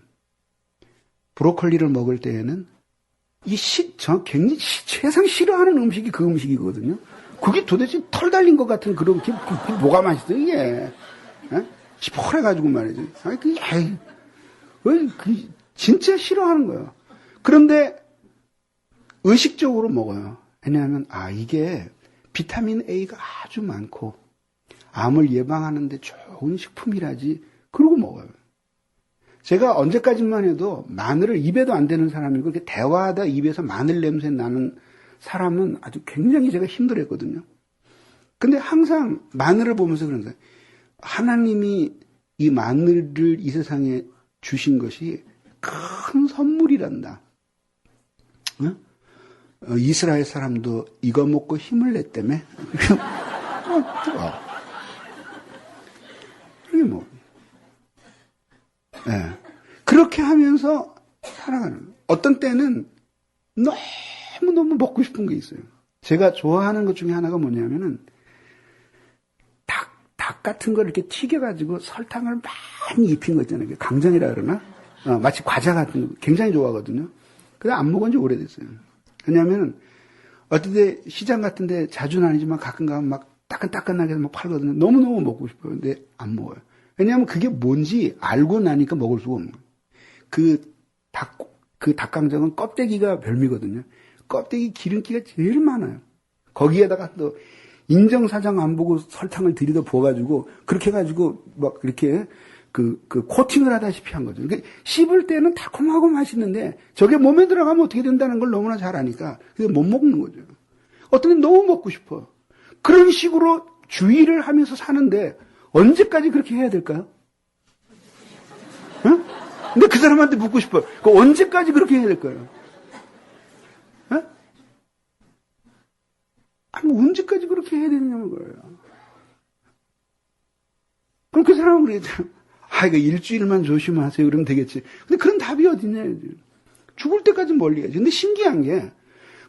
브로콜리를 먹을 때에는 저 굉장히 세상 싫어하는 음식이 그 음식이거든요. 그게 도대체 털 달린 것 같은 그런 게 뭐가 맛있어 이게? 에? 시퍼래가지고 말이지. 진짜 싫어하는 거예요. 그런데 의식적으로 먹어요. 왜냐하면 이게 비타민 A가 아주 많고 암을 예방하는데 좋은 식품이라지. 그러고 먹어요. 제가 언제까지만 해도 마늘을 입에도 안 대는 사람이고 이렇게 대화하다 입에서 마늘 냄새 나는 사람은 아주 굉장히 제가 힘들었거든요. 근데 항상 마늘을 보면서 그런 거예요. 하나님이 이 마늘을 이 세상에 주신 것이 큰 선물이란다. 이스라엘 사람도 이거 먹고 힘을 냈다며? 이게 뭐. 네. 그렇게 하면서 살아가는 거예요. 어떤 때는 너무 먹고 싶은 게 있어요. 제가 좋아하는 것 중에 하나가 뭐냐면은 닭 같은 걸 이렇게 튀겨가지고 설탕을 많이 입힌 거 있잖아요. 강정이라 그러나? 마치 과자 같은 거 굉장히 좋아하거든요. 근데 안 먹은 지 오래됐어요. 왜냐하면 어떨 때 시장 같은 데 자주는 아니지만 가끔 가면 막 따끈따끈하게 막 팔거든요. 너무너무 먹고 싶어요. 근데 안 먹어요. 왜냐하면 그게 뭔지 알고 나니까 먹을 수가 없는 거예요. 그 닭강정은 껍데기가 별미거든요. 껍데기 기름기가 제일 많아요. 거기에다가 또 인정사정 안 보고 설탕을 들이다 부어가지고 그렇게 해가지고 막 이렇게 그 코팅을 하다시피 한 거죠. 그러니까 씹을 때는 달콤하고 맛있는데 저게 몸에 들어가면 어떻게 된다는 걸 너무나 잘 아니까 그래서 못 먹는 거죠. 어떤 때 너무 먹고 싶어. 그런 식으로 주의를 하면서 사는데 언제까지 그렇게 해야 될까요? 응? 근데 그 사람한테 묻고 싶어요. 언제까지 그렇게 해야 될까요? 응? 아니, 언제까지 그렇게 해야 되느냐는 거예요. 그럼 그 사람은 그러잖아요. 이거 일주일만 조심하세요. 그러면 되겠지. 근데 그런 답이 어딨냐. 죽을 때까지 멀리 가야지. 근데 신기한 게,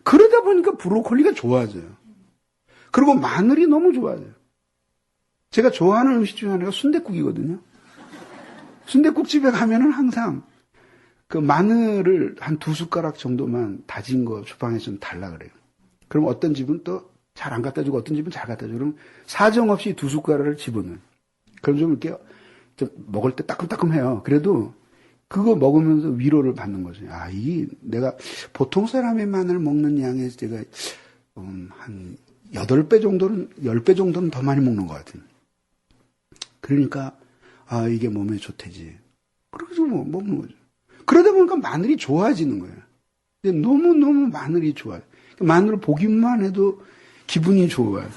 그러다 보니까 브로콜리가 좋아져요. 그리고 마늘이 너무 좋아져요. 제가 좋아하는 음식 중에 하나가 순댓국이거든요. 순댓국집에 가면은 항상 그 마늘을 한 2숟가락 정도만 다진 거 주방에서 좀 달라 그래요. 그럼 어떤 집은 또 잘 안 갖다 주고 어떤 집은 잘 갖다 주고 그럼 사정없이 2숟가락을 집어넣어요. 그럼 좀 이렇게 좀 먹을 때 따끔따끔해요. 그래도 그거 먹으면서 위로를 받는 거죠. 이게 내가 보통 사람의 마늘 먹는 양에 제가 한 8배 정도는, 10배 정도는 더 많이 먹는 것 같아요. 그러니까, 이게 몸에 좋대지. 그래서 뭐, 먹는 거죠. 그러다 보니까 마늘이 좋아지는 거예요. 근데 너무너무 마늘이 좋아요. 마늘을 보기만 해도 기분이 좋아요.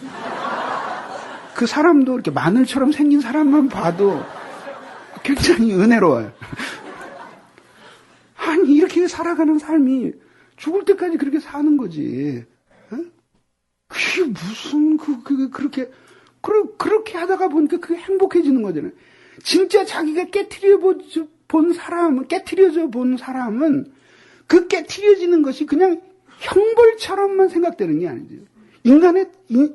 그 사람도 이렇게 마늘처럼 생긴 사람만 봐도 굉장히 은혜로워요. 아니, 이렇게 살아가는 삶이 죽을 때까지 그렇게 사는 거지. 그게 무슨, 그렇게 하다가 보니까 그게 행복해지는 거잖아요. 진짜 자기가 깨트려져 본 사람은 그 깨트려지는 것이 그냥 형벌처럼만 생각되는 게 아니죠.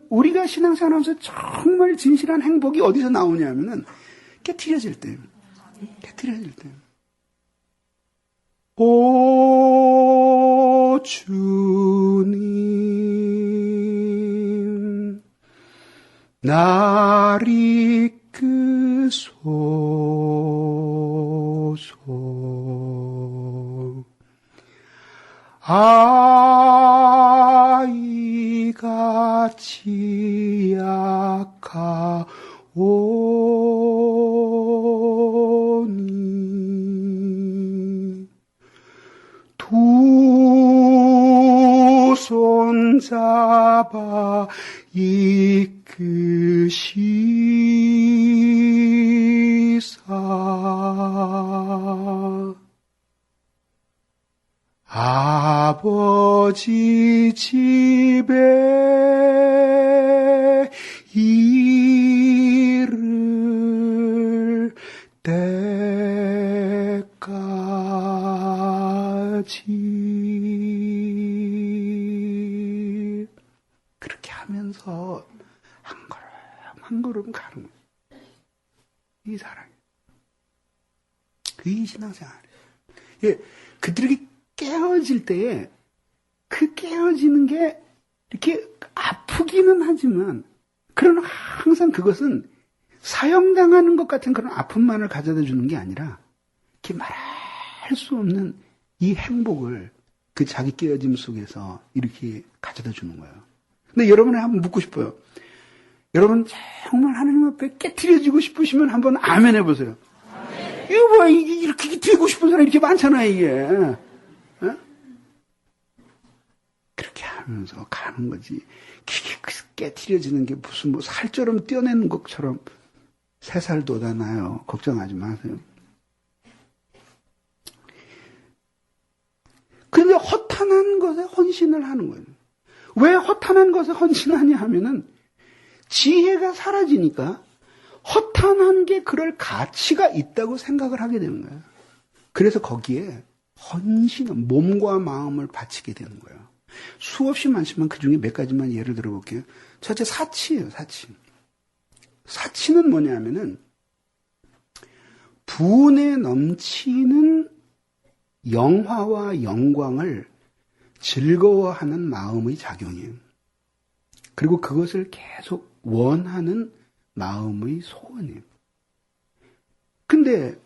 우리가 신앙생활하면서 정말 진실한 행복이 어디서 나오냐면은 깨트려질 때. 오, 주님, 날 이끄소서. 아이같이 약하오니 두 손 잡아 이끄시사 아버지 집에 이를 때까지 그렇게 하면서 한 걸음 가는 거예요. 이 사랑이. 이 신앙생활이에요. 예, 그들에게 깨어질 때에 그 깨어지는 게 이렇게 아프기는 하지만 그러나 항상 그것은 사형당하는 것 같은 그런 아픔만을 가져다 주는 게 아니라 이렇게 말할 수 없는 이 행복을 그 자기 깨어짐 속에서 이렇게 가져다 주는 거예요. 근데 여러분에 한번 묻고 싶어요. 여러분 정말 하나님 앞에 깨트려지고 싶으시면 한번 아멘 해보세요. 이거 뭐야, 이렇게 되고 싶은 사람이 이렇게 많잖아요, 이게. 그렇게 하면서 가는 거지. 깨트려지는 게 무슨 뭐 살처럼 떼어내는 것처럼 3살 돋아나요. 걱정하지 마세요. 근데 허탄한 것에 헌신을 하는 거예요. 왜 허탄한 것에 헌신하냐 하면은 지혜가 사라지니까 허탄한 게 그럴 가치가 있다고 생각을 하게 되는 거예요. 그래서 거기에 몸과 마음을 바치게 되는 거예요. 수없이 많지만 그 중에 몇 가지만 예를 들어볼게요. 첫째, 사치예요, 사치. 사치는 뭐냐면은 분에 넘치는 영화와 영광을 즐거워하는 마음의 작용이에요. 그리고 그것을 계속 원하는 마음의 소원이에요. 근데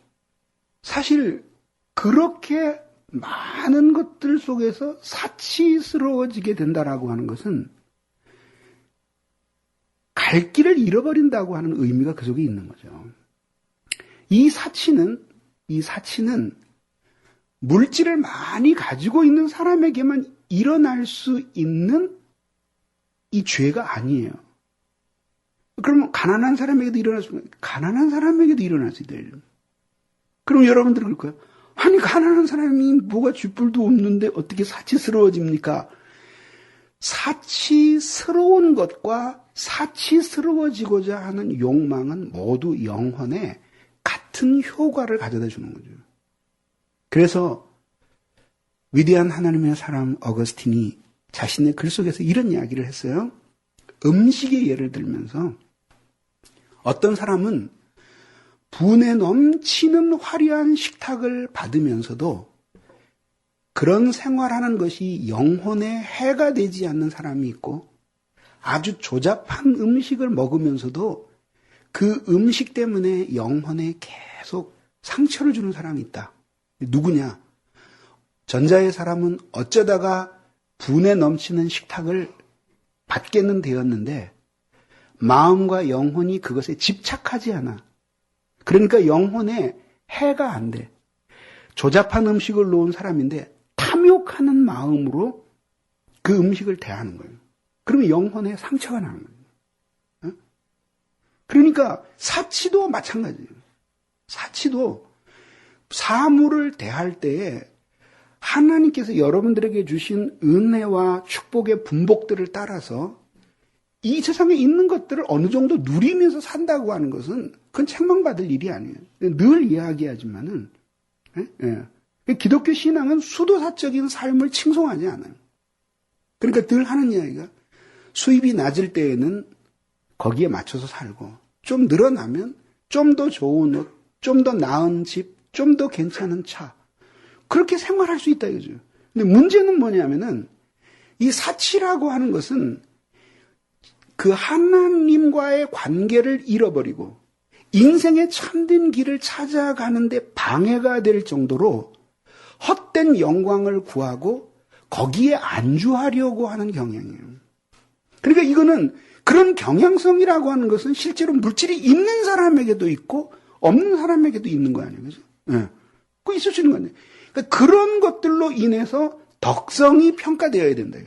사실 그렇게 많은 것들 속에서 사치스러워지게 된다라고 하는 것은 갈 길을 잃어버린다고 하는 의미가 그 속에 있는 거죠. 이 사치는 물질을 많이 가지고 있는 사람에게만 일어날 수 있는 이 죄가 아니에요. 그러면 가난한 사람에게도 일어날 수 있는, 가난한 사람에게도 일어날 수 있다. 그럼 여러분들 그럴 거예요. 아니, 가난한 사람이 뭐가 쥐뿔도 없는데 어떻게 사치스러워집니까? 사치스러운 것과 사치스러워지고자 하는 욕망은 모두 영혼에 같은 효과를 가져다 주는 거죠. 그래서 위대한 하나님의 사람 어거스틴이 자신의 글 속에서 이런 이야기를 했어요. 음식의 예를 들면서 어떤 사람은 분에 넘치는 화려한 식탁을 받으면서도 그런 생활하는 것이 영혼에 해가 되지 않는 사람이 있고 아주 조잡한 음식을 먹으면서도 그 음식 때문에 영혼에 계속 상처를 주는 사람이 있다. 누구냐? 전자의 사람은 어쩌다가 분에 넘치는 식탁을 받게는 되었는데 마음과 영혼이 그것에 집착하지 않아. 그러니까 영혼에 해가 안 돼. 조잡한 음식을 놓은 사람인데 탐욕하는 마음으로 그 음식을 대하는 거예요. 그러면 영혼에 상처가 나는 거예요. 그러니까 사치도 마찬가지예요. 사치도 사물을 대할 때에 하나님께서 여러분들에게 주신 은혜와 축복의 분복들을 따라서 이 세상에 있는 것들을 어느 정도 누리면서 산다고 하는 것은 그건 책망받을 일이 아니에요. 늘 이야기하지만은 기독교 신앙은 수도사적인 삶을 칭송하지 않아요. 그러니까 늘 하는 이야기가 수입이 낮을 때에는 거기에 맞춰서 살고 좀 늘어나면 좀 더 좋은 옷, 좀 더 나은 집, 좀 더 괜찮은 차 그렇게 생활할 수 있다 이거죠. 근데 문제는 뭐냐면은 이 사치라고 하는 것은 그 하나님과의 관계를 잃어버리고 인생의 참된 길을 찾아가는데 방해가 될 정도로 헛된 영광을 구하고 거기에 안주하려고 하는 경향이에요. 그러니까 이거는 그런 경향성이라고 하는 것은 실제로 물질이 있는 사람에게도 있고 없는 사람에게도 있는 거 아니에요. 그죠? 예. 그 있을 수 있는 거 아니에요. 그러니까 그런 것들로 인해서 덕성이 평가되어야 된다.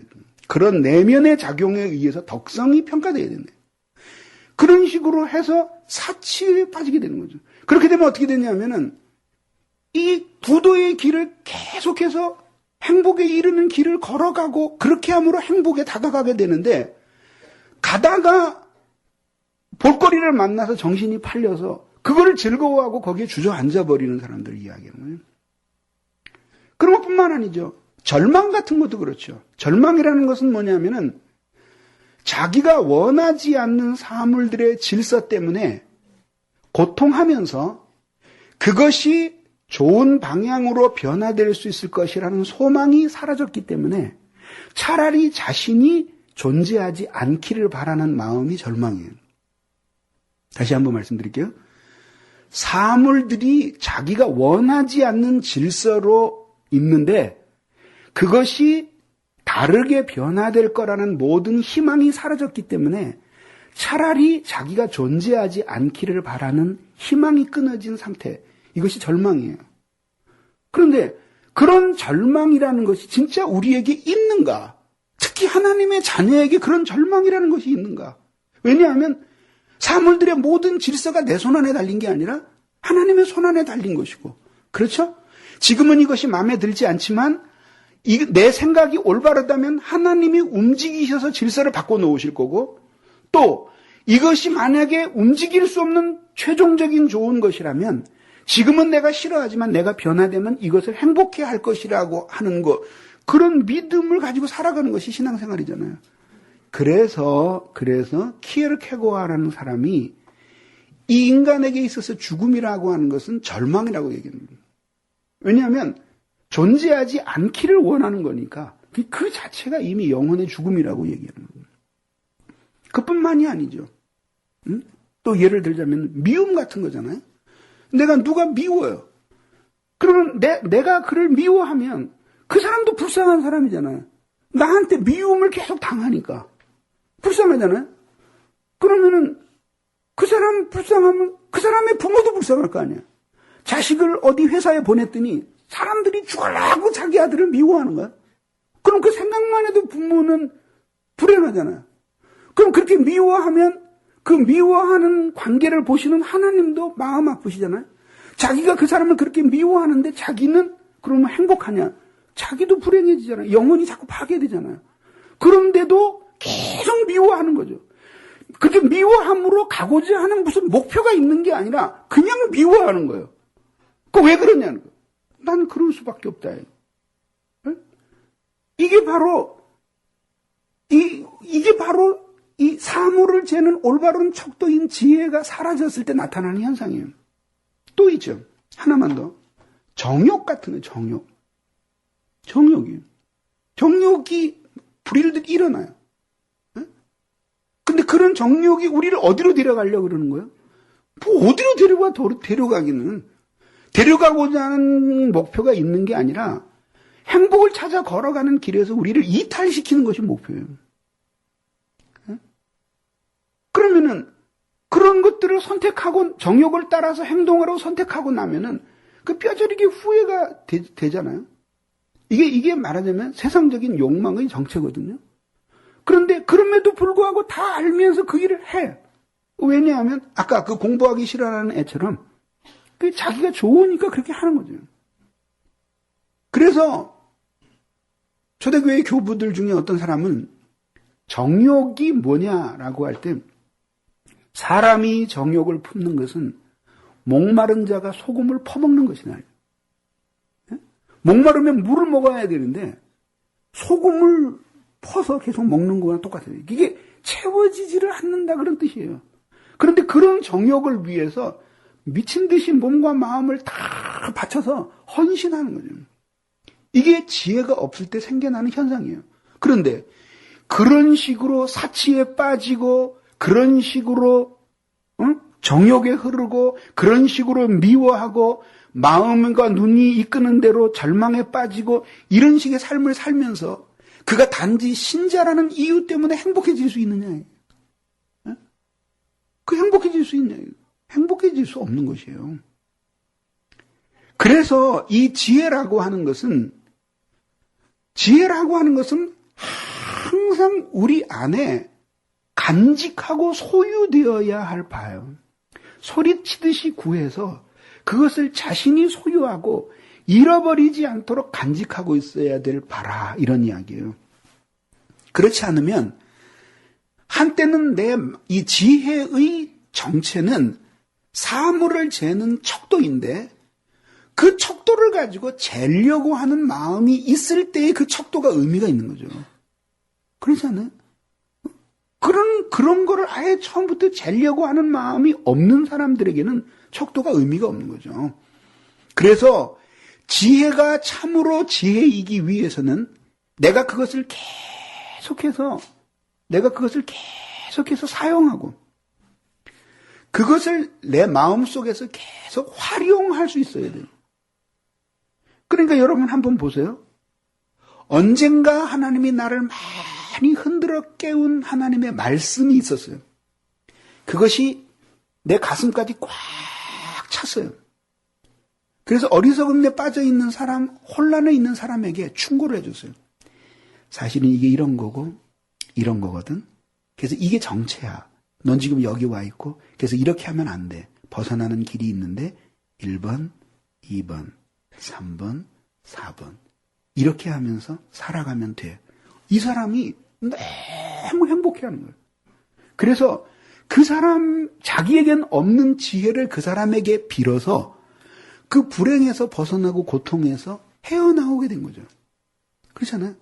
그런 내면의 작용에 의해서 덕성이 평가되어야 된다. 그런 식으로 해서 사치에 빠지게 되는 거죠. 그렇게 되면 어떻게 되냐면은 이 부도의 길을 계속해서 행복에 이르는 길을 걸어가고 그렇게 함으로 행복에 다가가게 되는데 가다가 볼거리를 만나서 정신이 팔려서 그거를 즐거워하고 거기에 주저앉아 버리는 사람들을 이야기하는 거예요. 그런 것뿐만 아니죠. 절망 같은 것도 그렇죠. 절망이라는 것은 뭐냐면은 자기가 원하지 않는 사물들의 질서 때문에 고통하면서 그것이 좋은 방향으로 변화될 수 있을 것이라는 소망이 사라졌기 때문에 차라리 자신이 존재하지 않기를 바라는 마음이 절망이에요. 다시 한번 말씀드릴게요. 사물들이 자기가 원하지 않는 질서로 있는데 그것이 다르게 변화될 거라는 모든 희망이 사라졌기 때문에 차라리 자기가 존재하지 않기를 바라는 희망이 끊어진 상태. 이것이 절망이에요. 그런데 그런 절망이라는 것이 진짜 우리에게 있는가? 특히 하나님의 자녀에게 그런 절망이라는 것이 있는가? 왜냐하면 사물들의 모든 질서가 내 손안에 달린 게 아니라 하나님의 손안에 달린 것이고, 그렇죠? 지금은 이것이 마음에 들지 않지만 내 생각이 올바르다면 하나님이 움직이셔서 질서를 바꿔놓으실 거고, 또 이것이 만약에 움직일 수 없는 최종적인 좋은 것이라면 지금은 내가 싫어하지만 내가 변화되면 이것을 행복해 할 것이라고 하는 것, 그런 믿음을 가지고 살아가는 것이 신앙생활이잖아요. 그래서 키에르케고아라는 사람이 이 인간에게 있어서 죽음이라고 하는 것은 절망이라고 얘기합니다. 왜냐하면 존재하지 않기를 원하는 거니까 그 자체가 이미 영혼의 죽음이라고 얘기하는 거예요. 그뿐만이 아니죠. 또 예를 들자면 미움 같은 거잖아요. 내가 누가 미워요. 그러면 내가 그를 미워하면 그 사람도 불쌍한 사람이잖아요. 나한테 미움을 계속 당하니까 불쌍하잖아요. 그러면은 그 사람 불쌍하면 그 사람의 부모도 불쌍할 거 아니야. 자식을 어디 회사에 보냈더니 사람들이 죽으라고 자기 아들을 미워하는 거야. 그럼 그 생각만 해도 부모는 불행하잖아요. 그럼 그렇게 미워하면 그 미워하는 관계를 보시는 하나님도 마음 아프시잖아요. 자기가 그 사람을 그렇게 미워하는데 자기는 그러면 행복하냐? 자기도 불행해지잖아요. 영혼이 자꾸 파괴되잖아요. 그런데도 계속 미워하는 거죠. 그렇게 미워함으로 가고자 하는 무슨 목표가 있는 게 아니라 그냥 미워하는 거예요. 그 왜 그러냐는 거예요. 나는 그럴 수밖에 없다. 이게 바로 이 사물을 재는 올바른 척도인 지혜가 사라졌을 때 나타나는 현상이에요. 또 있죠. 하나만 더. 정욕 같은 거예요. 정욕이에요. 정욕이 불일들이 일어나요. 근데 그런 정욕이 우리를 어디로 데려가려고 그러는 거예요? 뭐 어디로 데려가기는. 데려가고자 하는 목표가 있는 게 아니라 행복을 찾아 걸어가는 길에서 우리를 이탈시키는 것이 목표예요. 그러면은 그런 것들을 선택하고 정욕을 따라서 행동하라고 선택하고 나면은 그 뼈저리게 후회가 되잖아요. 이게 말하자면 세상적인 욕망의 정체거든요. 그런데 그럼에도 불구하고 다 알면서 그 일을 해. 왜냐하면 아까 그 공부하기 싫어하는 애처럼 그 자기가 좋으니까 그렇게 하는 거죠. 그래서 초대교회 교부들 중에 어떤 사람은 정욕이 뭐냐라고 할 때 사람이 정욕을 품는 것은 목마른 자가 소금을 퍼먹는 것이나 목마르면 물을 먹어야 되는데 소금을 퍼서 계속 먹는 거랑 똑같아요. 이게 채워지지를 않는다 그런 뜻이에요. 그런데 그런 정욕을 위해서 미친 듯이 몸과 마음을 다 바쳐서 헌신하는 거죠. 이게 지혜가 없을 때 생겨나는 현상이에요. 그런데 그런 식으로 사치에 빠지고 그런 식으로 정욕에 흐르고 그런 식으로 미워하고 마음과 눈이 이끄는 대로 절망에 빠지고 이런 식의 삶을 살면서 그가 단지 신자라는 이유 때문에 행복해질 수 있느냐. 그 행복해질 수 있냐. 행복해질 수 없는 것이에요. 그래서 이 지혜라고 하는 것은 항상 우리 안에 간직하고 소유되어야 할 바예요. 소리치듯이 구해서 그것을 자신이 소유하고 잃어버리지 않도록 간직하고 있어야 될 바라 이런 이야기예요. 그렇지 않으면 한때는 내 이 지혜의 정체는 사물을 재는 척도인데 그 척도를 가지고 재려고 하는 마음이 있을 때의 그 척도가 의미가 있는 거죠. 그렇지 않아요? 그런 거를 아예 처음부터 재려고 하는 마음이 없는 사람들에게는 척도가 의미가 없는 거죠. 그래서 지혜가 참으로 지혜이기 위해서는 내가 그것을 계속해서 사용하고 그것을 내 마음속에서 계속 활용할 수 있어야 돼요. 그러니까 여러분 한번 보세요. 언젠가 하나님이 나를 많이 흔들어 깨운 하나님의 말씀이 있었어요. 그것이 내 가슴까지 꽉 찼어요. 그래서 어리석음에 빠져있는 사람, 혼란에 있는 사람에게 충고를 해줬어요. 사실은 이게 이런 거고 이런 거거든. 그래서 이게 정체야. 넌 지금 여기 와 있고 그래서 이렇게 하면 안 돼. 벗어나는 길이 있는데 1번, 2번, 3번, 4번 이렇게 하면서 살아가면 돼. 이 사람이 너무 행복해하는 거예요. 그래서 그 사람 자기에겐 없는 지혜를 그 사람에게 빌어서 그 불행에서 벗어나고 고통에서 헤어나오게 된 거죠. 그렇잖아요.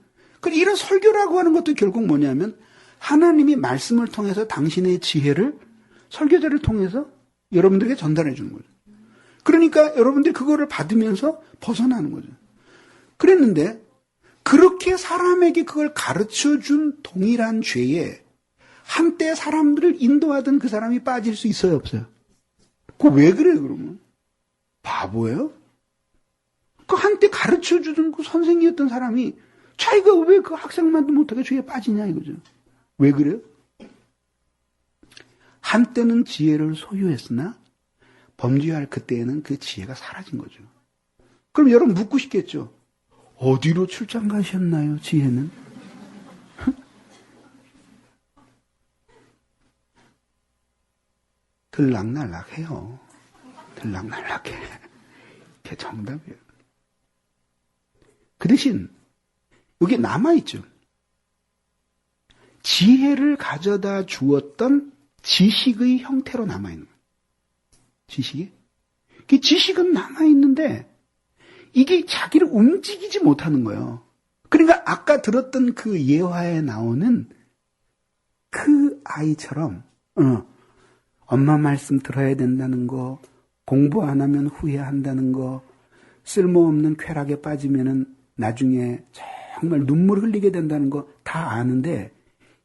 이런 설교라고 하는 것도 결국 뭐냐면 하나님이 말씀을 통해서 당신의 지혜를 설교자를 통해서 여러분들에게 전달해 주는 거죠. 그러니까 여러분들이 그거를 받으면서 벗어나는 거죠. 그랬는데 그렇게 사람에게 그걸 가르쳐준 동일한 죄에 한때 사람들을 인도하던 그 사람이 빠질 수 있어요, 없어요? 그거 왜 그래요, 그러면? 바보예요? 그 한때 가르쳐주던 그 선생이었던 사람이 자기가 왜 그 학생만도 못하게 죄에 빠지냐 이거죠. 왜 그래요? 한때는 지혜를 소유했으나 범죄할 그때에는 그 지혜가 사라진 거죠. 그럼 여러분 묻고 싶겠죠. 어디로 출장 가셨나요, 지혜는? 들락날락해요. 들락날락해. 그게 정답이에요. 그 대신 여기 남아있죠. 지혜를 가져다 주었던 지식의 형태로 남아있는 거예요. 지식이? 그 지식은 남아있는데 이게 자기를 움직이지 못하는 거예요. 그러니까 아까 들었던 그 예화에 나오는 그 아이처럼 엄마 말씀 들어야 된다는 거, 공부 안 하면 후회한다는 거, 쓸모없는 쾌락에 빠지면은 나중에 정말 눈물 흘리게 된다는 거 다 아는데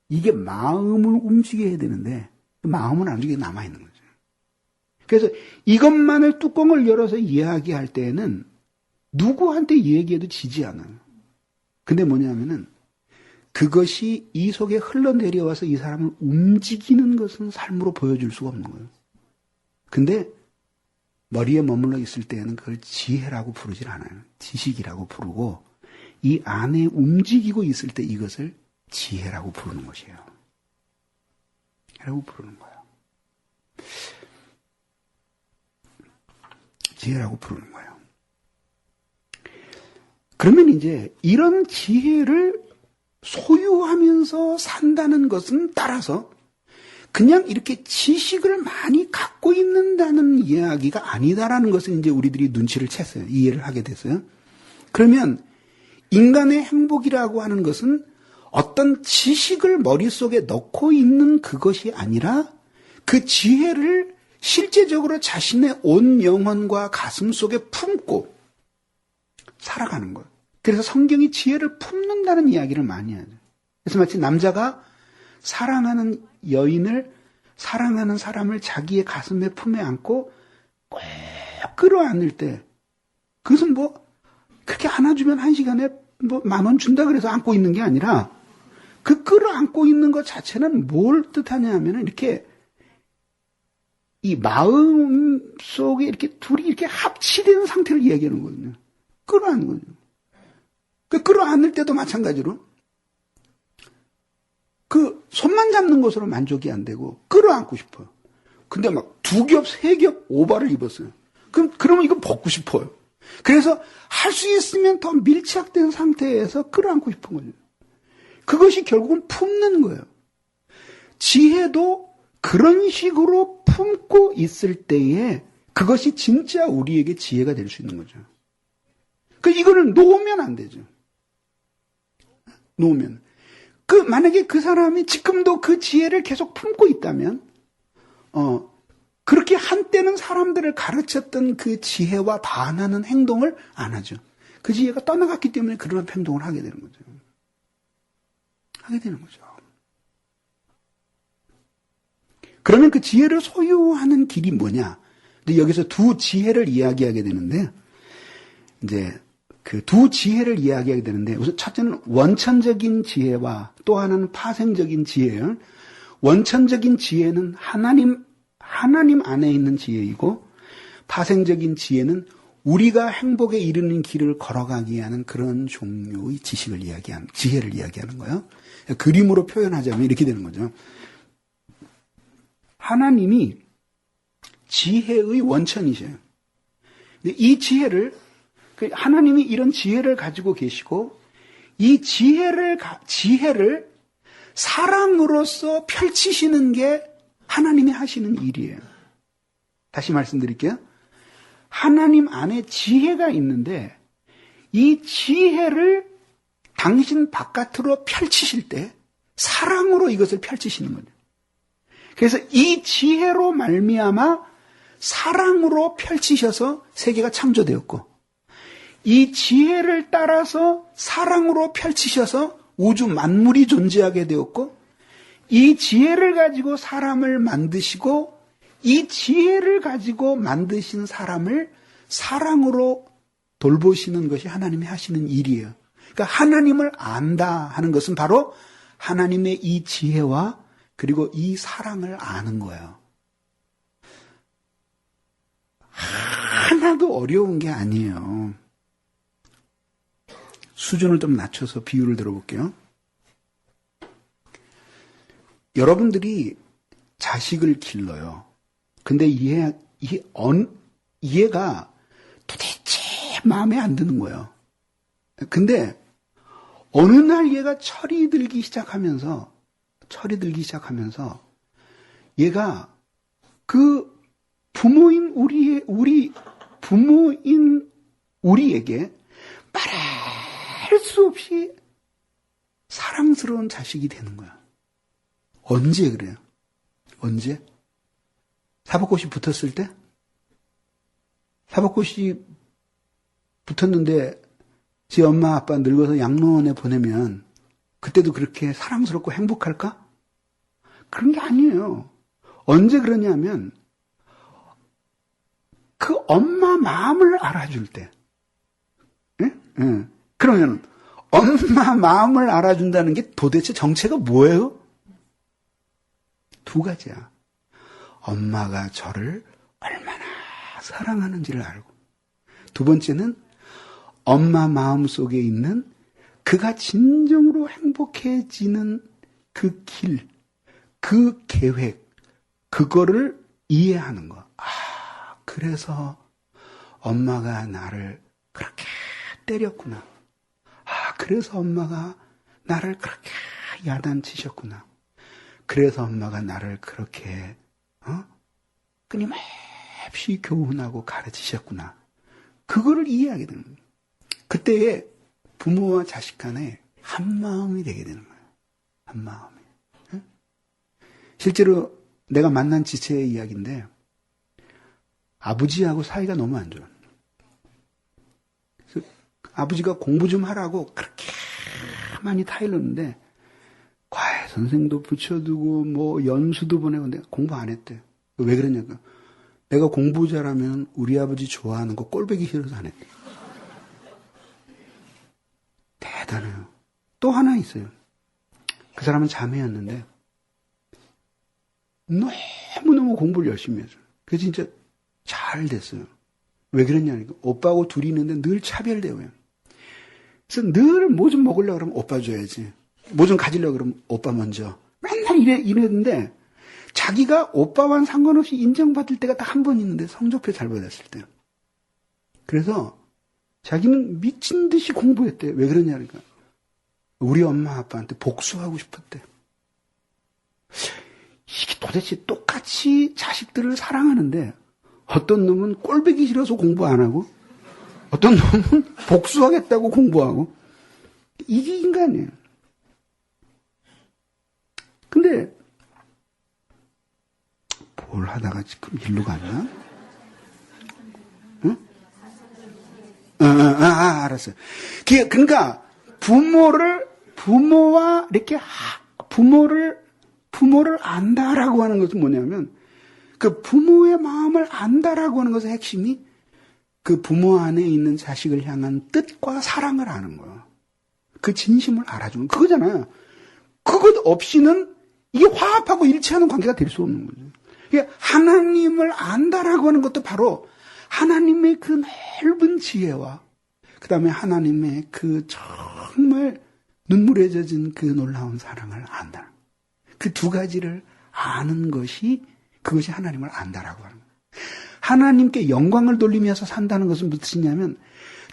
이게 마음을 움직여야 되는데 마음은 안 움직이게 남아있는 거죠. 그래서 이것만을 뚜껑을 열어서 이야기할 때에는 누구한테 얘기해도 지지 않아요. 근데 뭐냐면은 그것이 이 속에 흘러내려와서 이 사람을 움직이는 것은 삶으로 보여줄 수가 없는 거예요. 근데 머리에 머물러 있을 때에는 그걸 지혜라고 부르질 않아요. 지식이라고 부르고 이 안에 움직이고 있을 때 이것을 지혜라고 부르는 것이에요. 라고 부르는 거예요. 지혜라고 부르는 거예요. 그러면 이제 이런 지혜를 소유하면서 산다는 것은 따라서 그냥 이렇게 지식을 많이 갖고 있는다는 이야기가 아니다라는 것을 이제 우리들이 눈치를 챘어요. 이해를 하게 됐어요. 그러면 인간의 행복이라고 하는 것은 어떤 지식을 머릿속에 넣고 있는 그것이 아니라 그 지혜를 실제적으로 자신의 온 영혼과 가슴 속에 품고 살아가는 거예요. 그래서 성경이 지혜를 품는다는 이야기를 많이 하죠. 그래서 마치 남자가 사랑하는 여인을, 사랑하는 사람을 자기의 가슴에 품에 안고 꼭 끌어안을 때, 그것은 뭐 그렇게 안아주면 1시간에 뭐 10,000원 준다 그래서 안고 있는 게 아니라 그 끌어안고 있는 것 자체는 뭘 뜻하냐 하면 이렇게 이 마음 속에 이렇게 둘이 이렇게 합치된 상태를 이야기하는 거거든요. 끌어안는 거죠. 그 끌어안을 때도 마찬가지로 그 손만 잡는 것으로 만족이 안 되고 끌어안고 싶어요. 근데 막 2겹, 3겹 오바를 입었어요. 그러면 이거 벗고 싶어요. 그래서 할 수 있으면 더 밀착된 상태에서 끌어안고 싶은 거죠. 그것이 결국은 품는 거예요. 지혜도 그런 식으로 품고 있을 때에 그것이 진짜 우리에게 지혜가 될 수 있는 거죠. 이거를 놓으면 안 되죠. 놓으면. 만약에 그 사람이 지금도 그 지혜를 계속 품고 있다면, 그렇게 한때는 사람들을 가르쳤던 그 지혜와 반하는 행동을 안 하죠. 그 지혜가 떠나갔기 때문에 그런 행동을 하게 되는 거죠. 하게 되는 거죠. 그러면 그 지혜를 소유하는 길이 뭐냐? 근데 여기서 두 지혜를 이야기하게 되는데, 이제 그 두 지혜를 이야기하게 되는데, 우선 첫째는 원천적인 지혜와 또 하나는 파생적인 지혜예요. 원천적인 지혜는 하나님 안에 있는 지혜이고, 파생적인 지혜는 우리가 행복에 이르는 길을 걸어가기 위한 그런 종류의 지혜를 이야기하는 거예요. 그림으로 표현하자면 이렇게 되는 거죠. 하나님이 지혜의 원천이세요. 이 지혜를, 하나님이 이런 지혜를 가지고 계시고, 이 지혜를 사랑으로서 펼치시는 게 하나님이 하시는 일이에요. 다시 말씀드릴게요. 하나님 안에 지혜가 있는데, 이 지혜를 당신 바깥으로 펼치실 때 사랑으로 이것을 펼치시는 거죠. 그래서 이 지혜로 말미암아 사랑으로 펼치셔서 세계가 창조되었고, 이 지혜를 따라서 사랑으로 펼치셔서 우주 만물이 존재하게 되었고, 이 지혜를 가지고 사람을 만드시고, 이 지혜를 가지고 만드신 사람을 사랑으로 돌보시는 것이 하나님이 하시는 일이에요. 그러니까 하나님을 안다 하는 것은 바로 하나님의 이 지혜와 그리고 이 사랑을 아는 거예요. 하나도 어려운 게 아니에요. 수준을 좀 낮춰서 비유를 들어볼게요. 여러분들이 자식을 길러요. 근데 얘가 도대체 마음에 안 드는 거예요. 근데 어느 날 얘가 철이 들기 시작하면서 얘가 그 부모인 우리에게 말할 수 없이 사랑스러운 자식이 되는 거야. 언제 그래요? 언제? 사법고시 붙었을 때? 사법고시 붙었는데 지 엄마 아빠 늙어서 양로원에 보내면 그때도 그렇게 사랑스럽고 행복할까? 그런 게 아니에요. 언제 그러냐면 그 엄마 마음을 알아줄 때. 예? 예. 그러면 엄마 마음을 알아준다는 게 도대체 정체가 뭐예요? 두 가지야. 엄마가 저를 얼마나 사랑하는지를 알고, 두 번째는 엄마 마음 속에 있는 그가 진정으로 행복해지는 그 길, 그 계획, 그거를 이해하는 거. 그래서 엄마가 나를 그렇게 때렸구나. 그래서 엄마가 나를 그렇게 야단치셨구나. 그래서 엄마가 나를 그렇게 끊임없이 교훈하고 가르치셨구나. 그거를 이해하게 되는 거예요. 그때에 부모와 자식 간에 한 마음이 되게 되는 거예요. 한 마음이. 실제로 내가 만난 지체의 이야기인데, 아버지하고 사이가 너무 안 좋아. 그래서 아버지가 공부 좀 하라고 그렇게 많이 타일렀는데, 과외 선생도 붙여두고 뭐 연수도 보내고, 내가 공부 안 했대. 왜 그러냐고. 내가 공부 잘하면 우리 아버지 좋아하는 거 꼴보기 싫어서 안 했대. 대단해요. 또 하나 있어요. 그 사람은 자매였는데 너무너무 공부를 열심히 했어요. 그래서 진짜 잘 됐어요. 왜 그랬냐니까. 오빠하고 둘이 있는데 늘 차별대워요. 그래서 늘 뭐 좀 먹으려고 그러면 오빠 줘야지. 뭐 좀 가지려고 그러면 오빠 먼저. 맨날 이랬는데 자기가 오빠와는 상관없이 인정받을 때가 딱 한 번 있는데, 성적표 잘 받았을 때. 그래서 자기는 미친 듯이 공부했대. 왜 그러냐니까. 우리 엄마 아빠한테 복수하고 싶었대. 이게 도대체 똑같이 자식들을 사랑하는데 어떤 놈은 꼴보기 싫어서 공부 안 하고 어떤 놈은 복수하겠다고 공부하고. 이게 인간이에요. 근데 뭘 하다가 지금 일로 갔나? 응? 알았어요. 그러니까 부모와 이렇게 부모를 안다라고 하는 것은 뭐냐면, 그 부모의 마음을 안다라고 하는 것의 핵심이 그 부모 안에 있는 자식을 향한 뜻과 사랑을 아는 거예요. 그 진심을 알아주는 그거잖아요. 그것 없이는 이게 화합하고 일치하는 관계가 될 수 없는 거죠. 하나님을 안다라고 하는 것도 바로 하나님의 그 넓은 지혜와 그 다음에 하나님의 그 정말 눈물에 젖은 그 놀라운 사랑을 안다. 그 두 가지를 아는 것이, 그것이 하나님을 안다라고 하는 거예요. 하나님께 영광을 돌리면서 산다는 것은 무슨 뜻이냐면,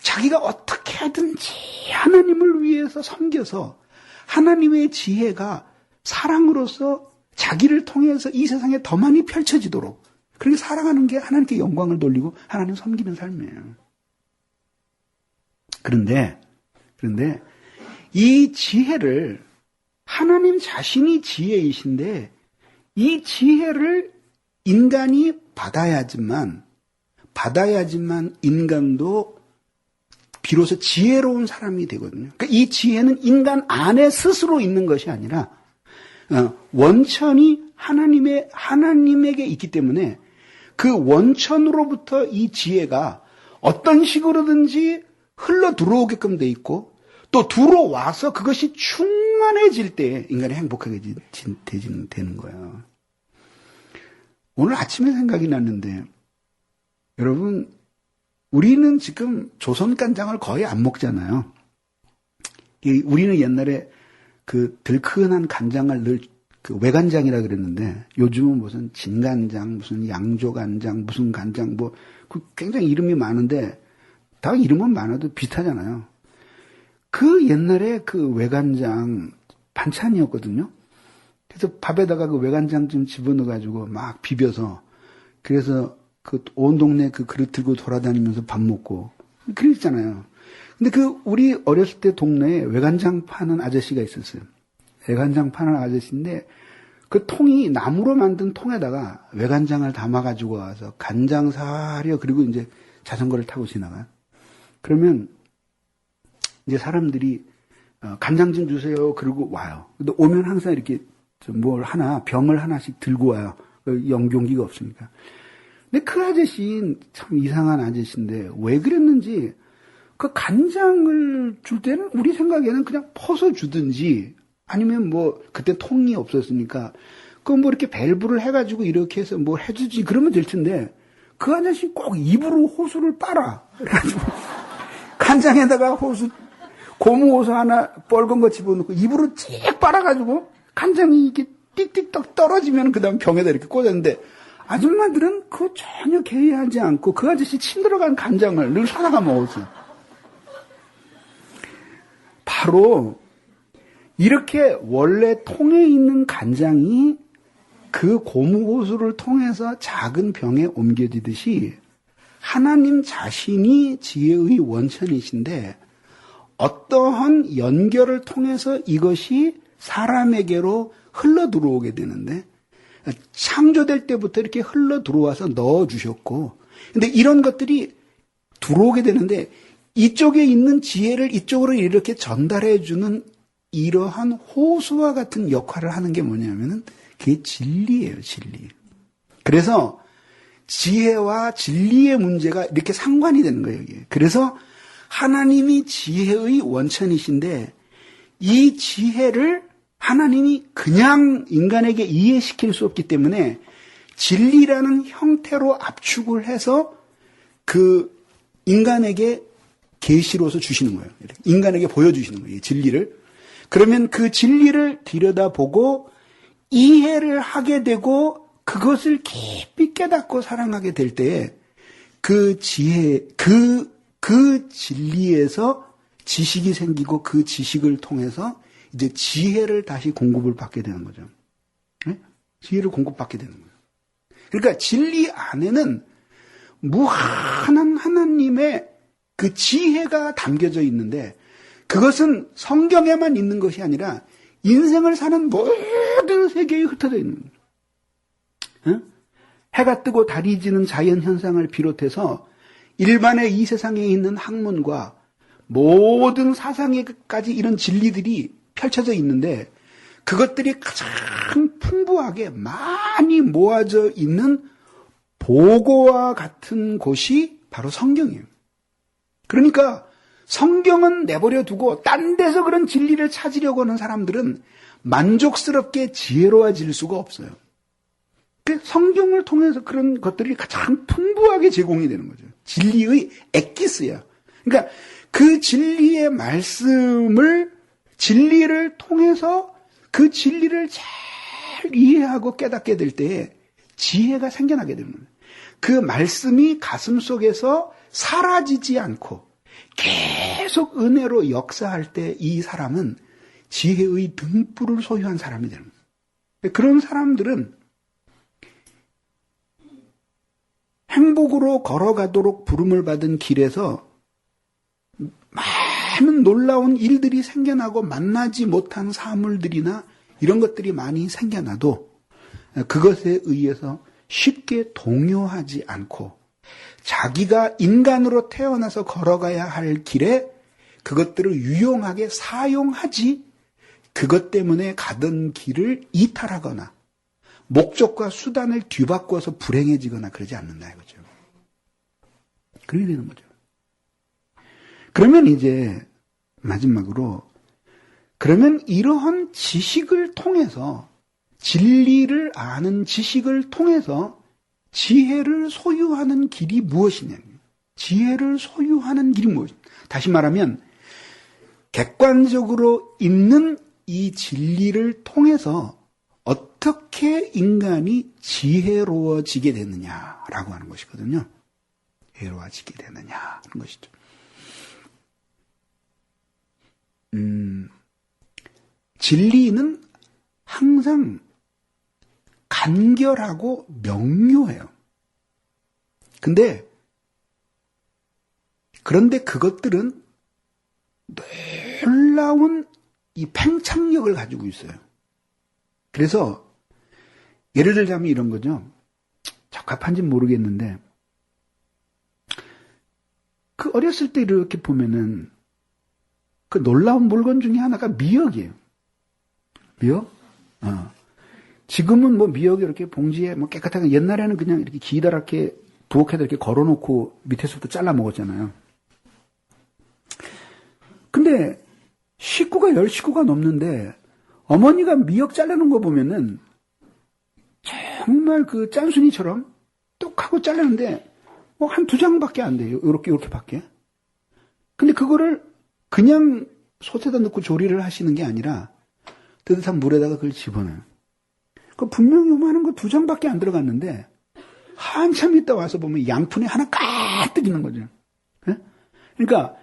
자기가 어떻게든지 하나님을 위해서 섬겨서 하나님의 지혜가 사랑으로서 자기를 통해서 이 세상에 더 많이 펼쳐지도록, 그렇게 살아가는 게 하나님께 영광을 돌리고 하나님 섬기는 삶이에요. 그런데 이 지혜를, 하나님 자신이 지혜이신데 이 지혜를 인간이 받아야지만 인간도 비로소 지혜로운 사람이 되거든요. 그러니까 이 지혜는 인간 안에 스스로 있는 것이 아니라 원천이 하나님에게 있기 때문에 그 원천으로부터 이 지혜가 어떤 식으로든지 흘러 들어오게끔 돼 있고, 또 들어와서 그것이 충만해질 때 인간이 행복하게 되는 거예요. 오늘 아침에 생각이 났는데, 여러분, 우리는 지금 조선간장을 거의 안 먹잖아요. 우리는 옛날에 그 들큰한 간장을 늘 그 외간장이라 그랬는데, 요즘은 무슨 진간장, 무슨 양조간장, 무슨 간장, 뭐 그 굉장히 이름이 많은데 다 이름은 많아도 비슷하잖아요. 그 옛날에 그 외간장 반찬이었거든요. 그래서 밥에다가 그 외간장 좀 집어넣어가지고 막 비벼서, 그래서 그 온 동네 그 그릇 들고 돌아다니면서 밥 먹고 그랬잖아요. 근데 그 우리 어렸을 때 동네에 외간장 파는 아저씨가 있었어요. 외간장 파는 아저씨인데 그 통이 나무로 만든 통에다가 외간장을 담아가지고 와서 간장 사려, 그리고 이제 자전거를 타고 지나가. 그러면 이제 사람들이 간장 좀 주세요. 그러고 와요. 근데 오면 항상 이렇게 뭘 하나, 병을 하나씩 들고 와요. 용기가 없으니까. 근데 그 아저씨는 참 이상한 아저씨인데 왜 그랬는지 그 간장을 줄 때는 우리 생각에는 그냥 퍼서 주든지 아니면 뭐 그때 통이 없었으니까 그 뭐 이렇게 밸브를 해가지고 이렇게 해서 뭐 해주지 그러면 될 텐데 그 아저씨 꼭 입으로 호수를 빨아. 그래가지고 간장에다가 호수 고무 호수 하나 뻘건 거 집어넣고 입으로 쭉 빨아가지고 간장이 이렇게 띡띡 떨어지면 그 다음 병에다 이렇게 꽂았는데 아줌마들은 그거 전혀 개의하지 않고 그 아저씨 침 들어간 간장을 늘 사다가 먹었어요. 바로 이렇게 원래 통에 있는 간장이 그 고무호수를 통해서 작은 병에 옮겨지듯이 하나님 자신이 지혜의 원천이신데 어떠한 연결을 통해서 이것이 사람에게로 흘러 들어오게 되는데 창조될 때부터 이렇게 흘러 들어와서 넣어주셨고 근데 이런 것들이 들어오게 되는데 이쪽에 있는 지혜를 이쪽으로 이렇게 전달해주는 이러한 호수와 같은 역할을 하는 게 뭐냐면은 그게 진리예요, 진리. 그래서 지혜와 진리의 문제가 이렇게 상관이 되는 거예요, 여기. 그래서 하나님이 지혜의 원천이신데 이 지혜를 하나님이 그냥 인간에게 이해시킬 수 없기 때문에 진리라는 형태로 압축을 해서 그 인간에게 계시로서 주시는 거예요. 인간에게 보여주시는 거예요, 진리를. 그러면 그 진리를 들여다보고 이해를 하게 되고 그것을 깊이 깨닫고 사랑하게 될 때에 그 지혜, 그 진리에서 지식이 생기고 그 지식을 통해서 이제 지혜를 다시 공급을 받게 되는 거죠. 네? 지혜를 공급받게 되는 거예요. 그러니까 진리 안에는 무한한 하나님의 그 지혜가 담겨져 있는데 그것은 성경에만 있는 것이 아니라 인생을 사는 모든 세계에 흩어져 있는 거예요. 해가 뜨고 달이 지는 자연 현상을 비롯해서 일반의 이 세상에 있는 학문과 모든 사상에까지 이런 진리들이 펼쳐져 있는데 그것들이 가장 풍부하게 많이 모아져 있는 보고와 같은 곳이 바로 성경이에요. 그러니까 성경은 내버려 두고 딴 데서 그런 진리를 찾으려고 하는 사람들은 만족스럽게 지혜로워질 수가 없어요. 성경을 통해서 그런 것들이 가장 풍부하게 제공이 되는 거죠. 진리의 엑기스야. 그러니까 그 진리의 말씀을 진리를 통해서 그 진리를 잘 이해하고 깨닫게 될 때에 지혜가 생겨나게 되는 거예요. 그 말씀이 가슴 속에서 사라지지 않고 계속 은혜로 역사할 때 이 사람은 지혜의 등불을 소유한 사람이 되는 거예요. 그런 사람들은 행복으로 걸어가도록 부름을 받은 길에서 많은 놀라운 일들이 생겨나고 만나지 못한 사물들이나 이런 것들이 많이 생겨나도 그것에 의해서 쉽게 동요하지 않고 자기가 인간으로 태어나서 걸어가야 할 길에 그것들을 유용하게 사용하지 그것 때문에 가던 길을 이탈하거나 목적과 수단을 뒤바꿔서 불행해지거나 그러지 않는다 이거죠. 그렇게 되는 거죠. 그러면 이제 마지막으로 그러면 이러한 지식을 통해서 진리를 아는 지식을 통해서 지혜를 소유하는 길이 무엇이냐? 지혜를 소유하는 길이 무엇이냐? 다시 말하면 객관적으로 있는 이 진리를 통해서 어떻게 인간이 지혜로워지게 되느냐라고 하는 것이거든요. 지혜로워지게 되느냐 하는 것이죠. 진리는 항상 간결하고 명료해요. 그런데 그것들은 놀라운 이 팽창력을 가지고 있어요. 그래서 예를 들자면 이런 거죠. 적합한지는 모르겠는데 그 어렸을 때 이렇게 보면은 그 놀라운 물건 중에 하나가 미역이에요. 미역? 지금은 뭐 미역이 이렇게 봉지에 뭐 깨끗하게 옛날에는 그냥 이렇게 기다랗게 부엌에다 이렇게 걸어놓고 밑에서부터 잘라 먹었잖아요. 근데 식구가 10식구가 넘는데 어머니가 미역 자르는 거 보면은 정말 그 짠순이처럼 똑 하고 자르는데 뭐 한 2장밖에 안 돼요. 요렇게밖에. 근데 그거를 그냥 솥에다 넣고 조리를 하시는 게 아니라 뜨뜻한 물에다가 그걸 집어넣어요. 그 분명히 요만한 거 2장밖에 안 들어갔는데 한참 있다 와서 보면 양푼이 하나 가득 있는 거죠. 네? 그러니까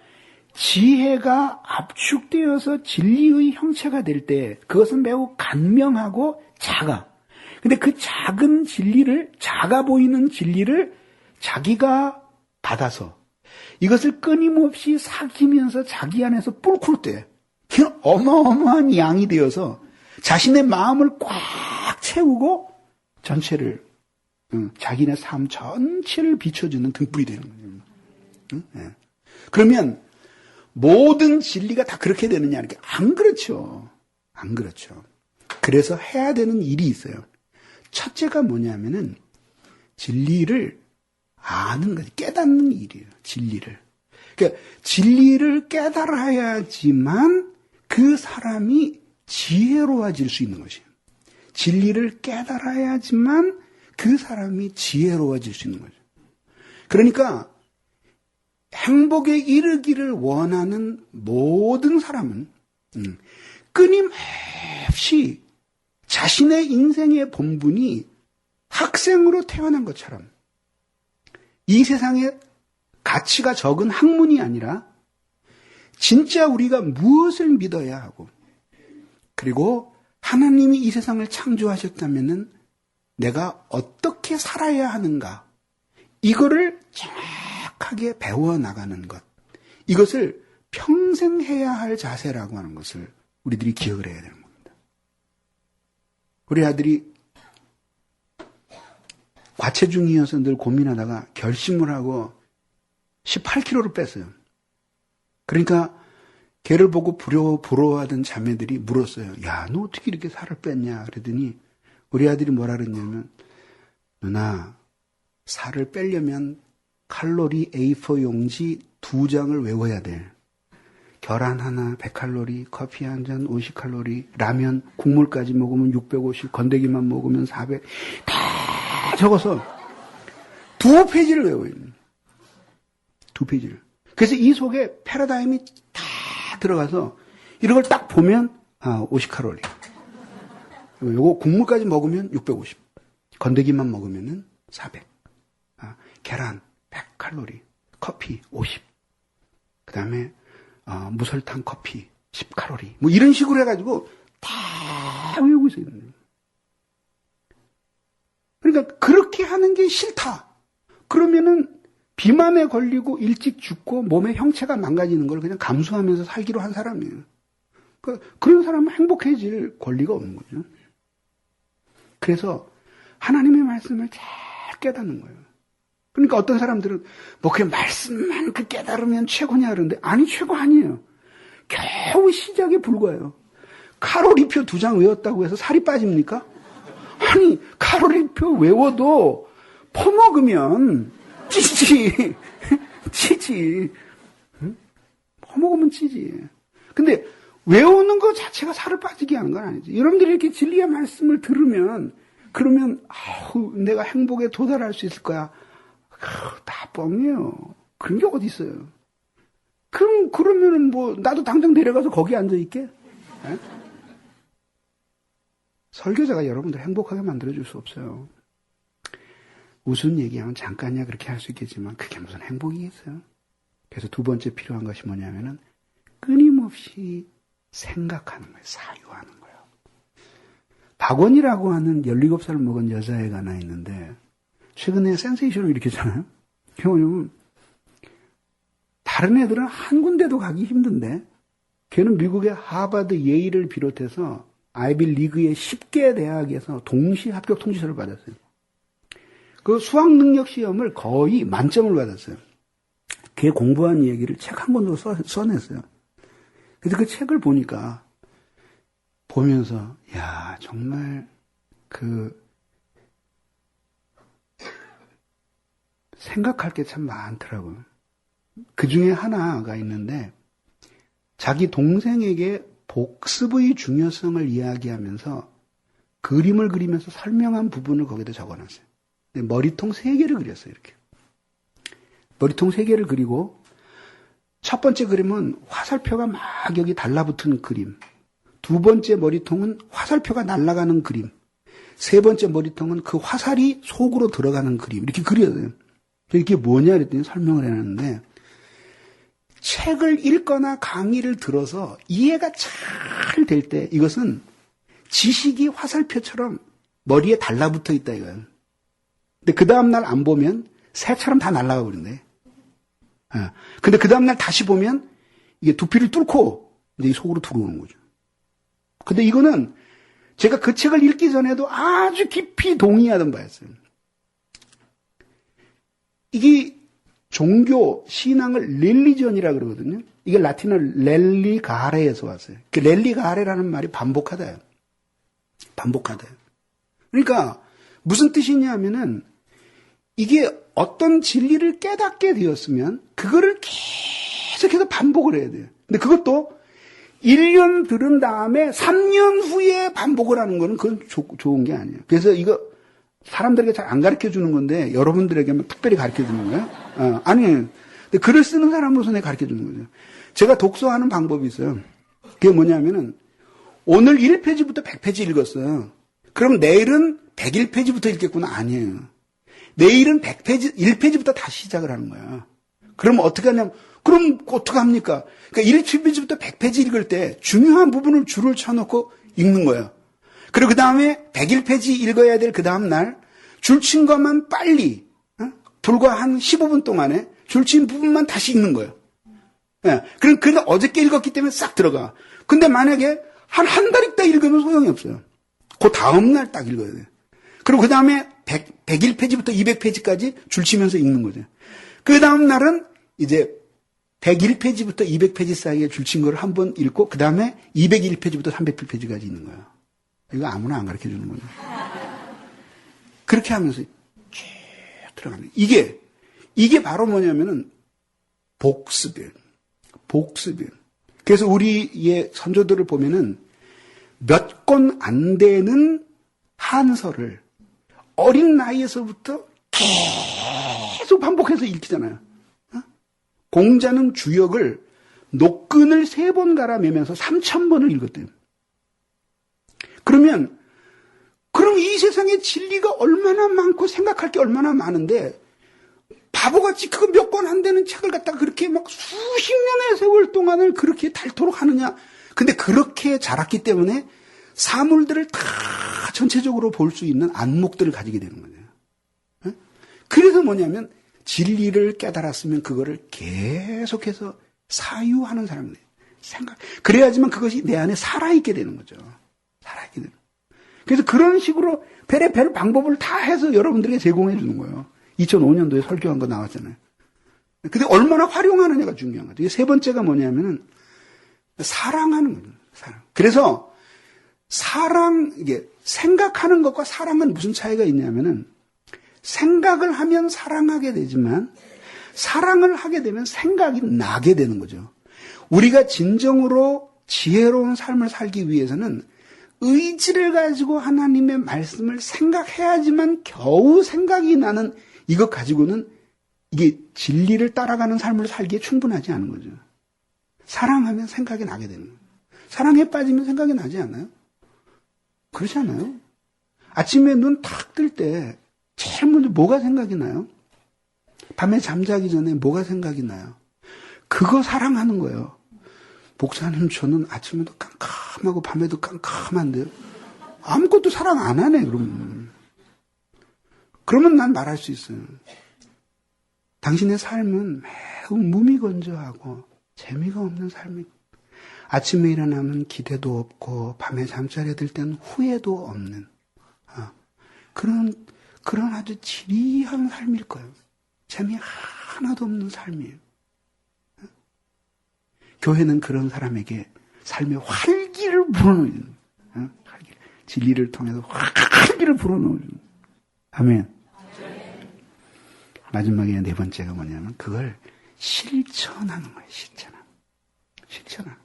지혜가 압축되어서 진리의 형체가 될 때 그것은 매우 간명하고 작아. 근데 그 작은 진리를, 작아 보이는 진리를 자기가 받아서 이것을 끊임없이 사귀면서 자기 안에서 뿔쿨 때 어마어마한 양이 되어서 자신의 마음을 꽉 채우고 전체를, 자기네 삶 전체를 비춰주는 등불이 되는 거예요. 네. 그러면 모든 진리가 다 그렇게 되느냐? 이렇게 안 그렇죠. 안 그렇죠. 그래서 해야 되는 일이 있어요. 첫째가 뭐냐면은 진리를 아는 거지. 깨닫는 일이에요. 진리를. 그러니까 진리를 깨달아야지만 그 사람이 지혜로워질 수 있는 것이에요. 진리를 깨달아야지만 그 사람이 지혜로워질 수 있는 거죠. 그러니까 행복에 이르기를 원하는 모든 사람은 끊임없이 자신의 인생의 본분이 학생으로 태어난 것처럼 이 세상에 가치가 적은 학문이 아니라 진짜 우리가 무엇을 믿어야 하고 그리고 하나님이 이 세상을 창조하셨다면은 내가 어떻게 살아야 하는가 이거를 정확하게 배워나가는 것 이것을 평생 해야 할 자세라고 하는 것을 우리들이 기억을 해야 되는 겁니다. 우리 아들이 과체중이어서 늘 고민하다가 결심을 하고 18kg를 뺐어요. 그러니까 걔를 보고 부러워하던 자매들이 물었어요. 야, 너 어떻게 이렇게 살을 뺐냐? 그러더니 우리 아들이 뭐라 그랬냐면 누나, 살을 빼려면 칼로리 A4 용지 2장을 외워야 돼. 계란 하나 100칼로리, 커피 한 잔 50칼로리, 라면 국물까지 먹으면 650, 건더기만 먹으면 400. 다 적어서 2페이지를 외워요. 2페이지를. 그래서 이 속에 패러다임이 다 들어가서 이런 걸 딱 보면 50칼로리. 요거 국물까지 먹으면 650. 건더기만 먹으면 400. 계란 100칼로리, 커피 50. 그다음에 무설탕 커피 10칼로리. 뭐 이런 식으로 해가지고 다 외우고 있어요. 그러니까 그렇게 하는 게 싫다. 그러면은 비만에 걸리고 일찍 죽고 몸의 형체가 망가지는 걸 그냥 감수하면서 살기로 한 사람이에요. 그런 사람은 행복해질 권리가 없는 거죠. 그래서 하나님의 말씀을 잘 깨닫는 거예요. 그러니까 어떤 사람들은 뭐 그냥 말씀만 그 깨달으면 최고냐 그러는데 아니 최고 아니에요. 겨우 시작에 불과해요. 칼로리표 2장 외웠다고 해서 살이 빠집니까? 아니 칼로리표 외워도 퍼먹으면 찌지. 찌지. 응? 퍼먹으면 찌지. 근데 외우는 것 자체가 살을 빠지게 하는 건 아니지. 여러분들이 이렇게 진리의 말씀을 들으면 그러면 내가 행복에 도달할 수 있을 거야. 다 뻥이에요. 그런 게 어디 있어요. 그러면은 뭐 나도 당장 내려가서 거기 앉아 있게. 에? 설교자가 여러분들 행복하게 만들어줄 수 없어요. 우스운 얘기하면 잠깐이야 그렇게 할 수 있겠지만 그게 무슨 행복이겠어요. 그래서 두 번째 필요한 것이 뭐냐면은 끊임없이 생각하는 거예요. 사유하는 거예요. 박원이라고 하는 17살 먹은 여자애가 하나 있는데 최근에 센세이션을 일으켰잖아요. 그게 뭐냐면 다른 애들은 한 군데도 가기 힘든데 걔는 미국의 하버드, 예일을 비롯해서 아이비 리그의 10개 대학에서 동시 합격 통지서를 받았어요. 그 수학 능력 시험을 거의 만점을 받았어요. 걔 공부한 얘기를 책 한 권으로 써냈어요. 그래서 그 책을 보면서 야 정말 생각할 게 참 많더라고요. 그 중에 하나가 있는데 자기 동생에게 복습의 중요성을 이야기하면서 그림을 그리면서 설명한 부분을 거기다 적어놨어요. 머리통 3개를 그렸어요, 이렇게. 머리통 3개를 그리고 첫 번째 그림은 화살표가 막 여기 달라붙은 그림. 두 번째 머리통은 화살표가 날아가는 그림. 세 번째 머리통은 그 화살이 속으로 들어가는 그림. 이렇게 그려야 돼요. 이게 뭐냐 그랬더니 설명을 해놨는데, 책을 읽거나 강의를 들어서 이해가 잘 될 때 이것은 지식이 화살표처럼 머리에 달라붙어 있다 이거예요. 근데 그 다음날 안 보면 새처럼 다 날아가 버린대. 근데 그 다음날 다시 보면 이게 두피를 뚫고 이제 속으로 들어오는 거죠. 근데 이거는 제가 그 책을 읽기 전에도 아주 깊이 동의하던 바였어요. 이게 종교, 신앙을 렐리전이라 그러거든요. 이게 라틴어 렐리가레에서 왔어요. 그 렐리가레라는 말이 반복하다예요. 반복하다. 그러니까 무슨 뜻이냐면은 이게 어떤 진리를 깨닫게 되었으면 그거를 계속해서 반복을 해야 돼요. 근데 그것도 1년 들은 다음에 3년 후에 반복을 하는 거는 그건 좋은 게 아니에요. 그래서 이거 사람들에게 잘 안 가르쳐 주는 건데 여러분들에게만 특별히 가르쳐 주는 거예요? 아니에요. 근데 글을 쓰는 사람으로서 내가 가르쳐 주는 거죠. 제가 독서하는 방법이 있어요. 그게 뭐냐면은 오늘 1페이지부터 100페이지 읽었어요. 그럼 내일은 101페이지부터 읽겠구나. 아니에요. 내일은 100페이지, 1페이지부터 다시 시작을 하는 거야. 그럼 어떻게 하냐면, 그럼 어떻게 합니까? 그러니까 1페이지부터 100페이지 읽을 때 중요한 부분을 줄을 쳐놓고 읽는 거예요. 그리고 그 다음에 101페이지 읽어야 될 그 다음날 줄 친 것만 빨리, 불과 한 15분 동안에 줄 친 부분만 다시 읽는 거예요. 예. 그럼 그날 어저께 읽었기 때문에 싹 들어가. 근데 만약에 한 달 있다 읽으면 소용이 없어요. 그 다음날 딱 읽어야 돼요. 그리고 그 다음에 101페이지부터 200페이지까지 줄 치면서 읽는 거죠. 그 다음날은 이제 101페이지부터 200페이지 사이에 줄 친 거를 한 번 읽고 그 다음에 201페이지부터 300페이지까지 읽는 거예요. 이거 아무나 안 가르쳐 주는 거죠. 그렇게 하면서 쭉 들어가는 이게 바로 뭐냐면은 복습이에요. 복습이에요. 그래서 우리의 선조들을 보면은 몇 권 안 되는 한서를 어린 나이에서부터 계속 반복해서 읽히잖아요. 공자는 주역을 노끈을 3번 갈아매면서 3,000번을 읽었대요. 그럼 이 세상에 진리가 얼마나 많고 생각할 게 얼마나 많은데 바보같이 그거 몇 권 안 되는 책을 갖다가 그렇게 막 수십 년의 세월 동안을 그렇게 닳도록 하느냐. 근데 그렇게 자랐기 때문에 사물들을 다 전체적으로 볼 수 있는 안목들을 가지게 되는 거예요. 그래서 뭐냐면 진리를 깨달았으면 그거를 계속해서 사유하는 사람이에요. 그래야지만 그것이 내 안에 살아있게 되는 거죠. 살아있게 되는. 그래서 그런 식으로 별의별 방법을 다 해서 여러분들에게 제공해 주는 거예요. 2005년도에 설교한 거 나왔잖아요. 근데 얼마나 활용하느냐가 중요한 거죠. 세 번째가 뭐냐면은 사랑하는 거예요. 사랑. 그래서 이게 생각하는 것과 사랑은 무슨 차이가 있냐면은 생각을 하면 사랑하게 되지만 사랑을 하게 되면 생각이 나게 되는 거죠. 우리가 진정으로 지혜로운 삶을 살기 위해서는 의지를 가지고 하나님의 말씀을 생각해야지만 겨우 생각이 나는 이것 가지고는 이게 진리를 따라가는 삶을 살기에 충분하지 않은 거죠. 사랑하면 생각이 나게 되는 거예요. 사랑에 빠지면 생각이 나지 않아요? 그렇지 않아요? 아침에 눈 탁 뜰 때 제일 먼저 뭐가 생각이 나요? 밤에 잠자기 전에 뭐가 생각이 나요? 그거 사랑하는 거예요. 목사님, 저는 아침에도 깜깜하고 밤에도 깜깜한데요. 아무것도 사랑 안 하네, 그러면 난 말할 수 있어요. 당신의 삶은 매우 무미건조하고 재미가 없는 삶이고 아침에 일어나면 기대도 없고 밤에 잠자리에 들 때는 후회도 없는 그런 아주 지리한 삶일 거예요. 재미 하나도 없는 삶이에요. 교회는 그런 사람에게 삶의 활기를 불어넣는 진리를 통해서 활기를 불어넣는 아멘. 마지막에 네 번째가 뭐냐면 그걸 실천하는 거예요. 실천하는.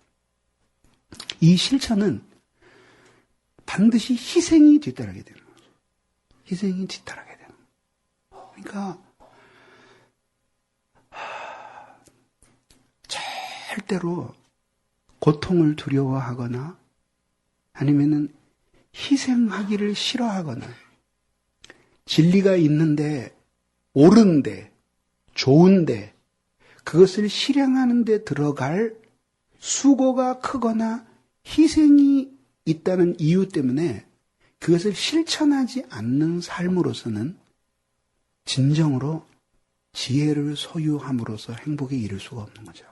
이 실천은 반드시 희생이 뒤따르게 되는 거죠. 희생이 뒤따르게 되는 거죠. 그러니까 절대로 고통을 두려워하거나 아니면은 희생하기를 싫어하거나 진리가 있는데 옳은데 좋은데 그것을 실행하는 데 들어갈 수고가 크거나 희생이 있다는 이유 때문에 그것을 실천하지 않는 삶으로서는 진정으로 지혜를 소유함으로써 행복에 이를 수가 없는 거죠.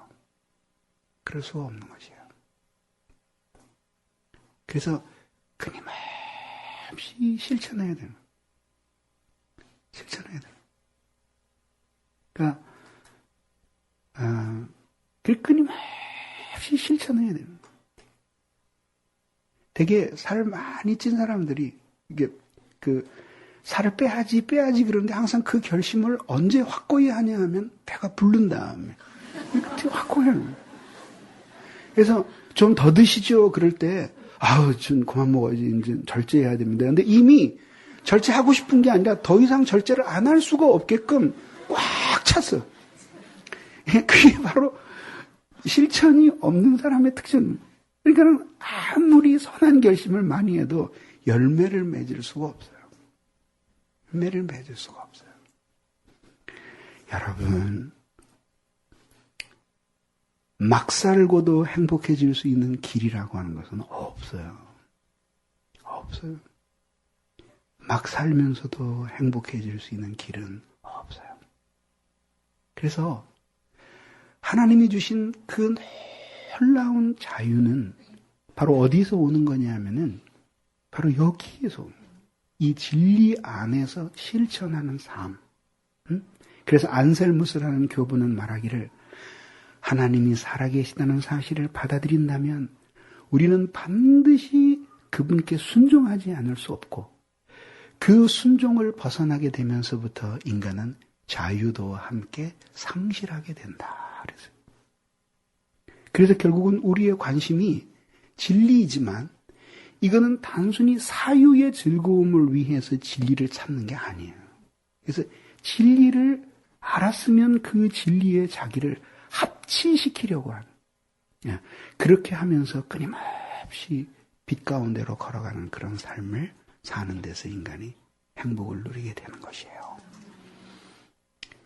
그럴 수가 없는 것이에요. 그래서 끊임없이 실천해야 되는 거예요. 실천해야 돼요. 그러니까 끊임없이 실천해야 돼요. 되게 살 많이 찐 사람들이 이게 살을 빼야지 그러는데 항상 그 결심을 언제 확고히 하냐 하면 배가 부른 다음에 그때 확고히 하는 거예요. 그래서 좀 더 드시죠 그럴 때 좀 그만 먹어야지 이제 절제해야 됩니다. 근데 이미 절제하고 싶은 게 아니라 더 이상 절제를 안 할 수가 없게끔 꽉 찼어. 그게 바로 실천이 없는 사람의 특징입니다. 그러니까 아무리 선한 결심을 많이 해도 열매를 맺을 수가 없어요. 열매를 맺을 수가 없어요. 여러분, 막 살고도 행복해질 수 있는 길이라고 하는 것은 없어요. 없어요. 막 살면서도 행복해질 수 있는 길은 없어요. 그래서 하나님이 주신 그 놀라운 자유는 바로 어디서 오는 거냐 하면은 바로 여기에서 오는 거예요. 이 진리 안에서 실천하는 삶. 그래서 안셀무스라는 교부는 말하기를 하나님이 살아계시다는 사실을 받아들인다면 우리는 반드시 그분께 순종하지 않을 수 없고 그 순종을 벗어나게 되면서부터 인간은 자유도 함께 상실하게 된다. 그래서 결국은 우리의 관심이 진리이지만 이거는 단순히 사유의 즐거움을 위해서 진리를 찾는 게 아니에요. 그래서 진리를 알았으면 그 진리에 자기를 합치시키려고 하는, 그렇게 하면서 끊임없이 빛 가운데로 걸어가는 그런 삶을 사는 데서 인간이 행복을 누리게 되는 것이에요.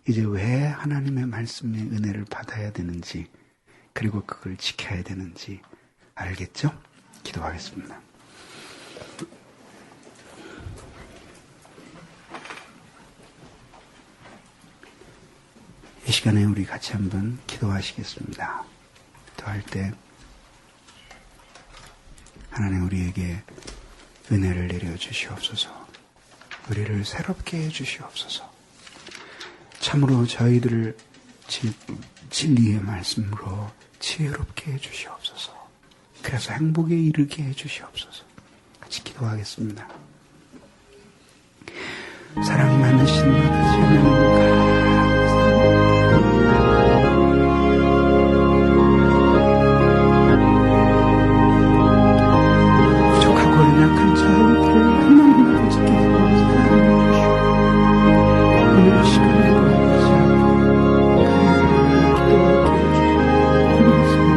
이제 왜 하나님의 말씀의 은혜를 받아야 되는지 그리고 그걸 지켜야 되는지 알겠죠? 기도하겠습니다. 이 시간에 우리 같이 한번 기도하시겠습니다. 기도할 때 하나님 우리에게 은혜를 내려주시옵소서. 우리를 새롭게 해주시옵소서. 참으로 저희들을 진리의 말씀으로 지혜롭게 해주시옵소서. 그래서 행복에 이르게 해주시옵소서. 같이 기도하겠습니다. 사랑이 많으신 아버지 하나님 약한 자들을 하나님 아버지께서 사랑해 주시고 오늘 시간에도 아버지 기도하게 해주시고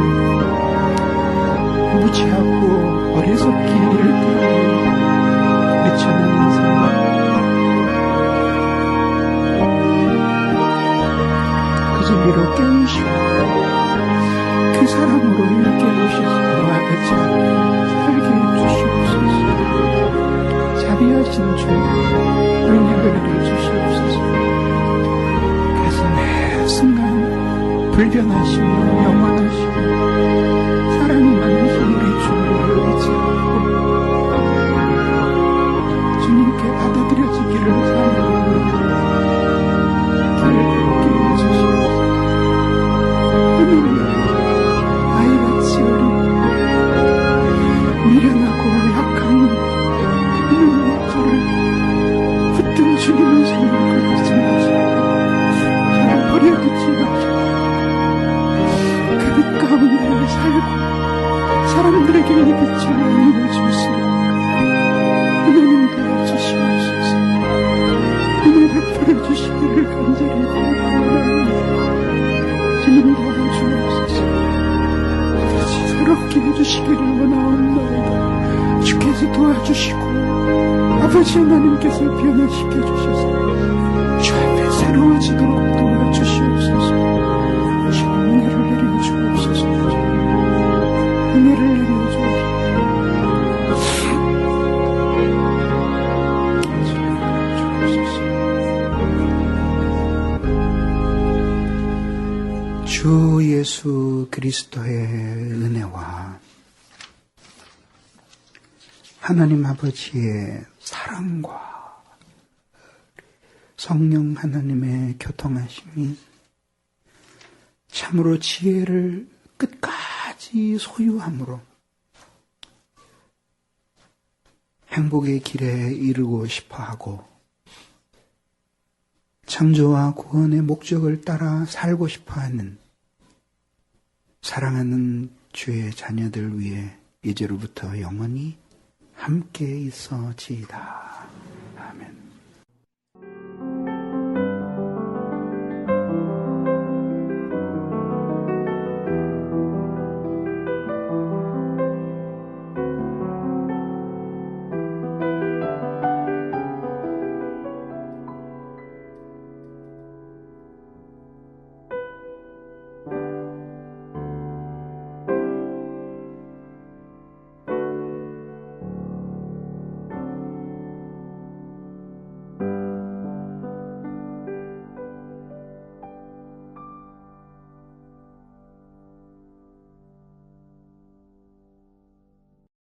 무지하고 어리석기 이를 때에 미쳐나는 생각 그 진리로 깨우시고 그 사랑으로 이를 깨우셔서 아버지 살게 해주시옵소서. 자비하신 주 은혜를 내려주시옵소서. 그래서 매 순간 불변하시며 영원하시고 사랑이 많으신 우리 주를 의지하고 주님께 받아들여지기를 사모합니다. 길을 걷게 해주시옵소서. 하나님 아이같이 미련하고 약한 저를 붙든 주님을 생각하고 있지 마시고 저를 버려두지 마시고 그 빛 가운데 살고 사람들에게 믿지만 이루어질수록 하나님 도와주시옵소서. 은혜 베풀어 주시기를 간절히 원합니다. 주님 도와주옵소서. 아버지 새롭게 해주시기를 원하옵나이다. 주께서 도와주시고 아버지 하나님께서 변화시켜 주셔서 주 앞에 새로워지도록 도와주시옵소서. 주 은혜를 내려주옵소서. 은혜를 내려주옵소서. 주 예수 그리스도의 은혜와 하나님 아버지의 사랑과 성령 하나님의 교통하심이 참으로 지혜를 끝까지 소유함으로 행복의 길에 이르고 싶어하고 창조와 구원의 목적을 따라 살고 싶어하는 사랑하는 주의 자녀들 위해 이제로부터 영원히 함께 있어지이다.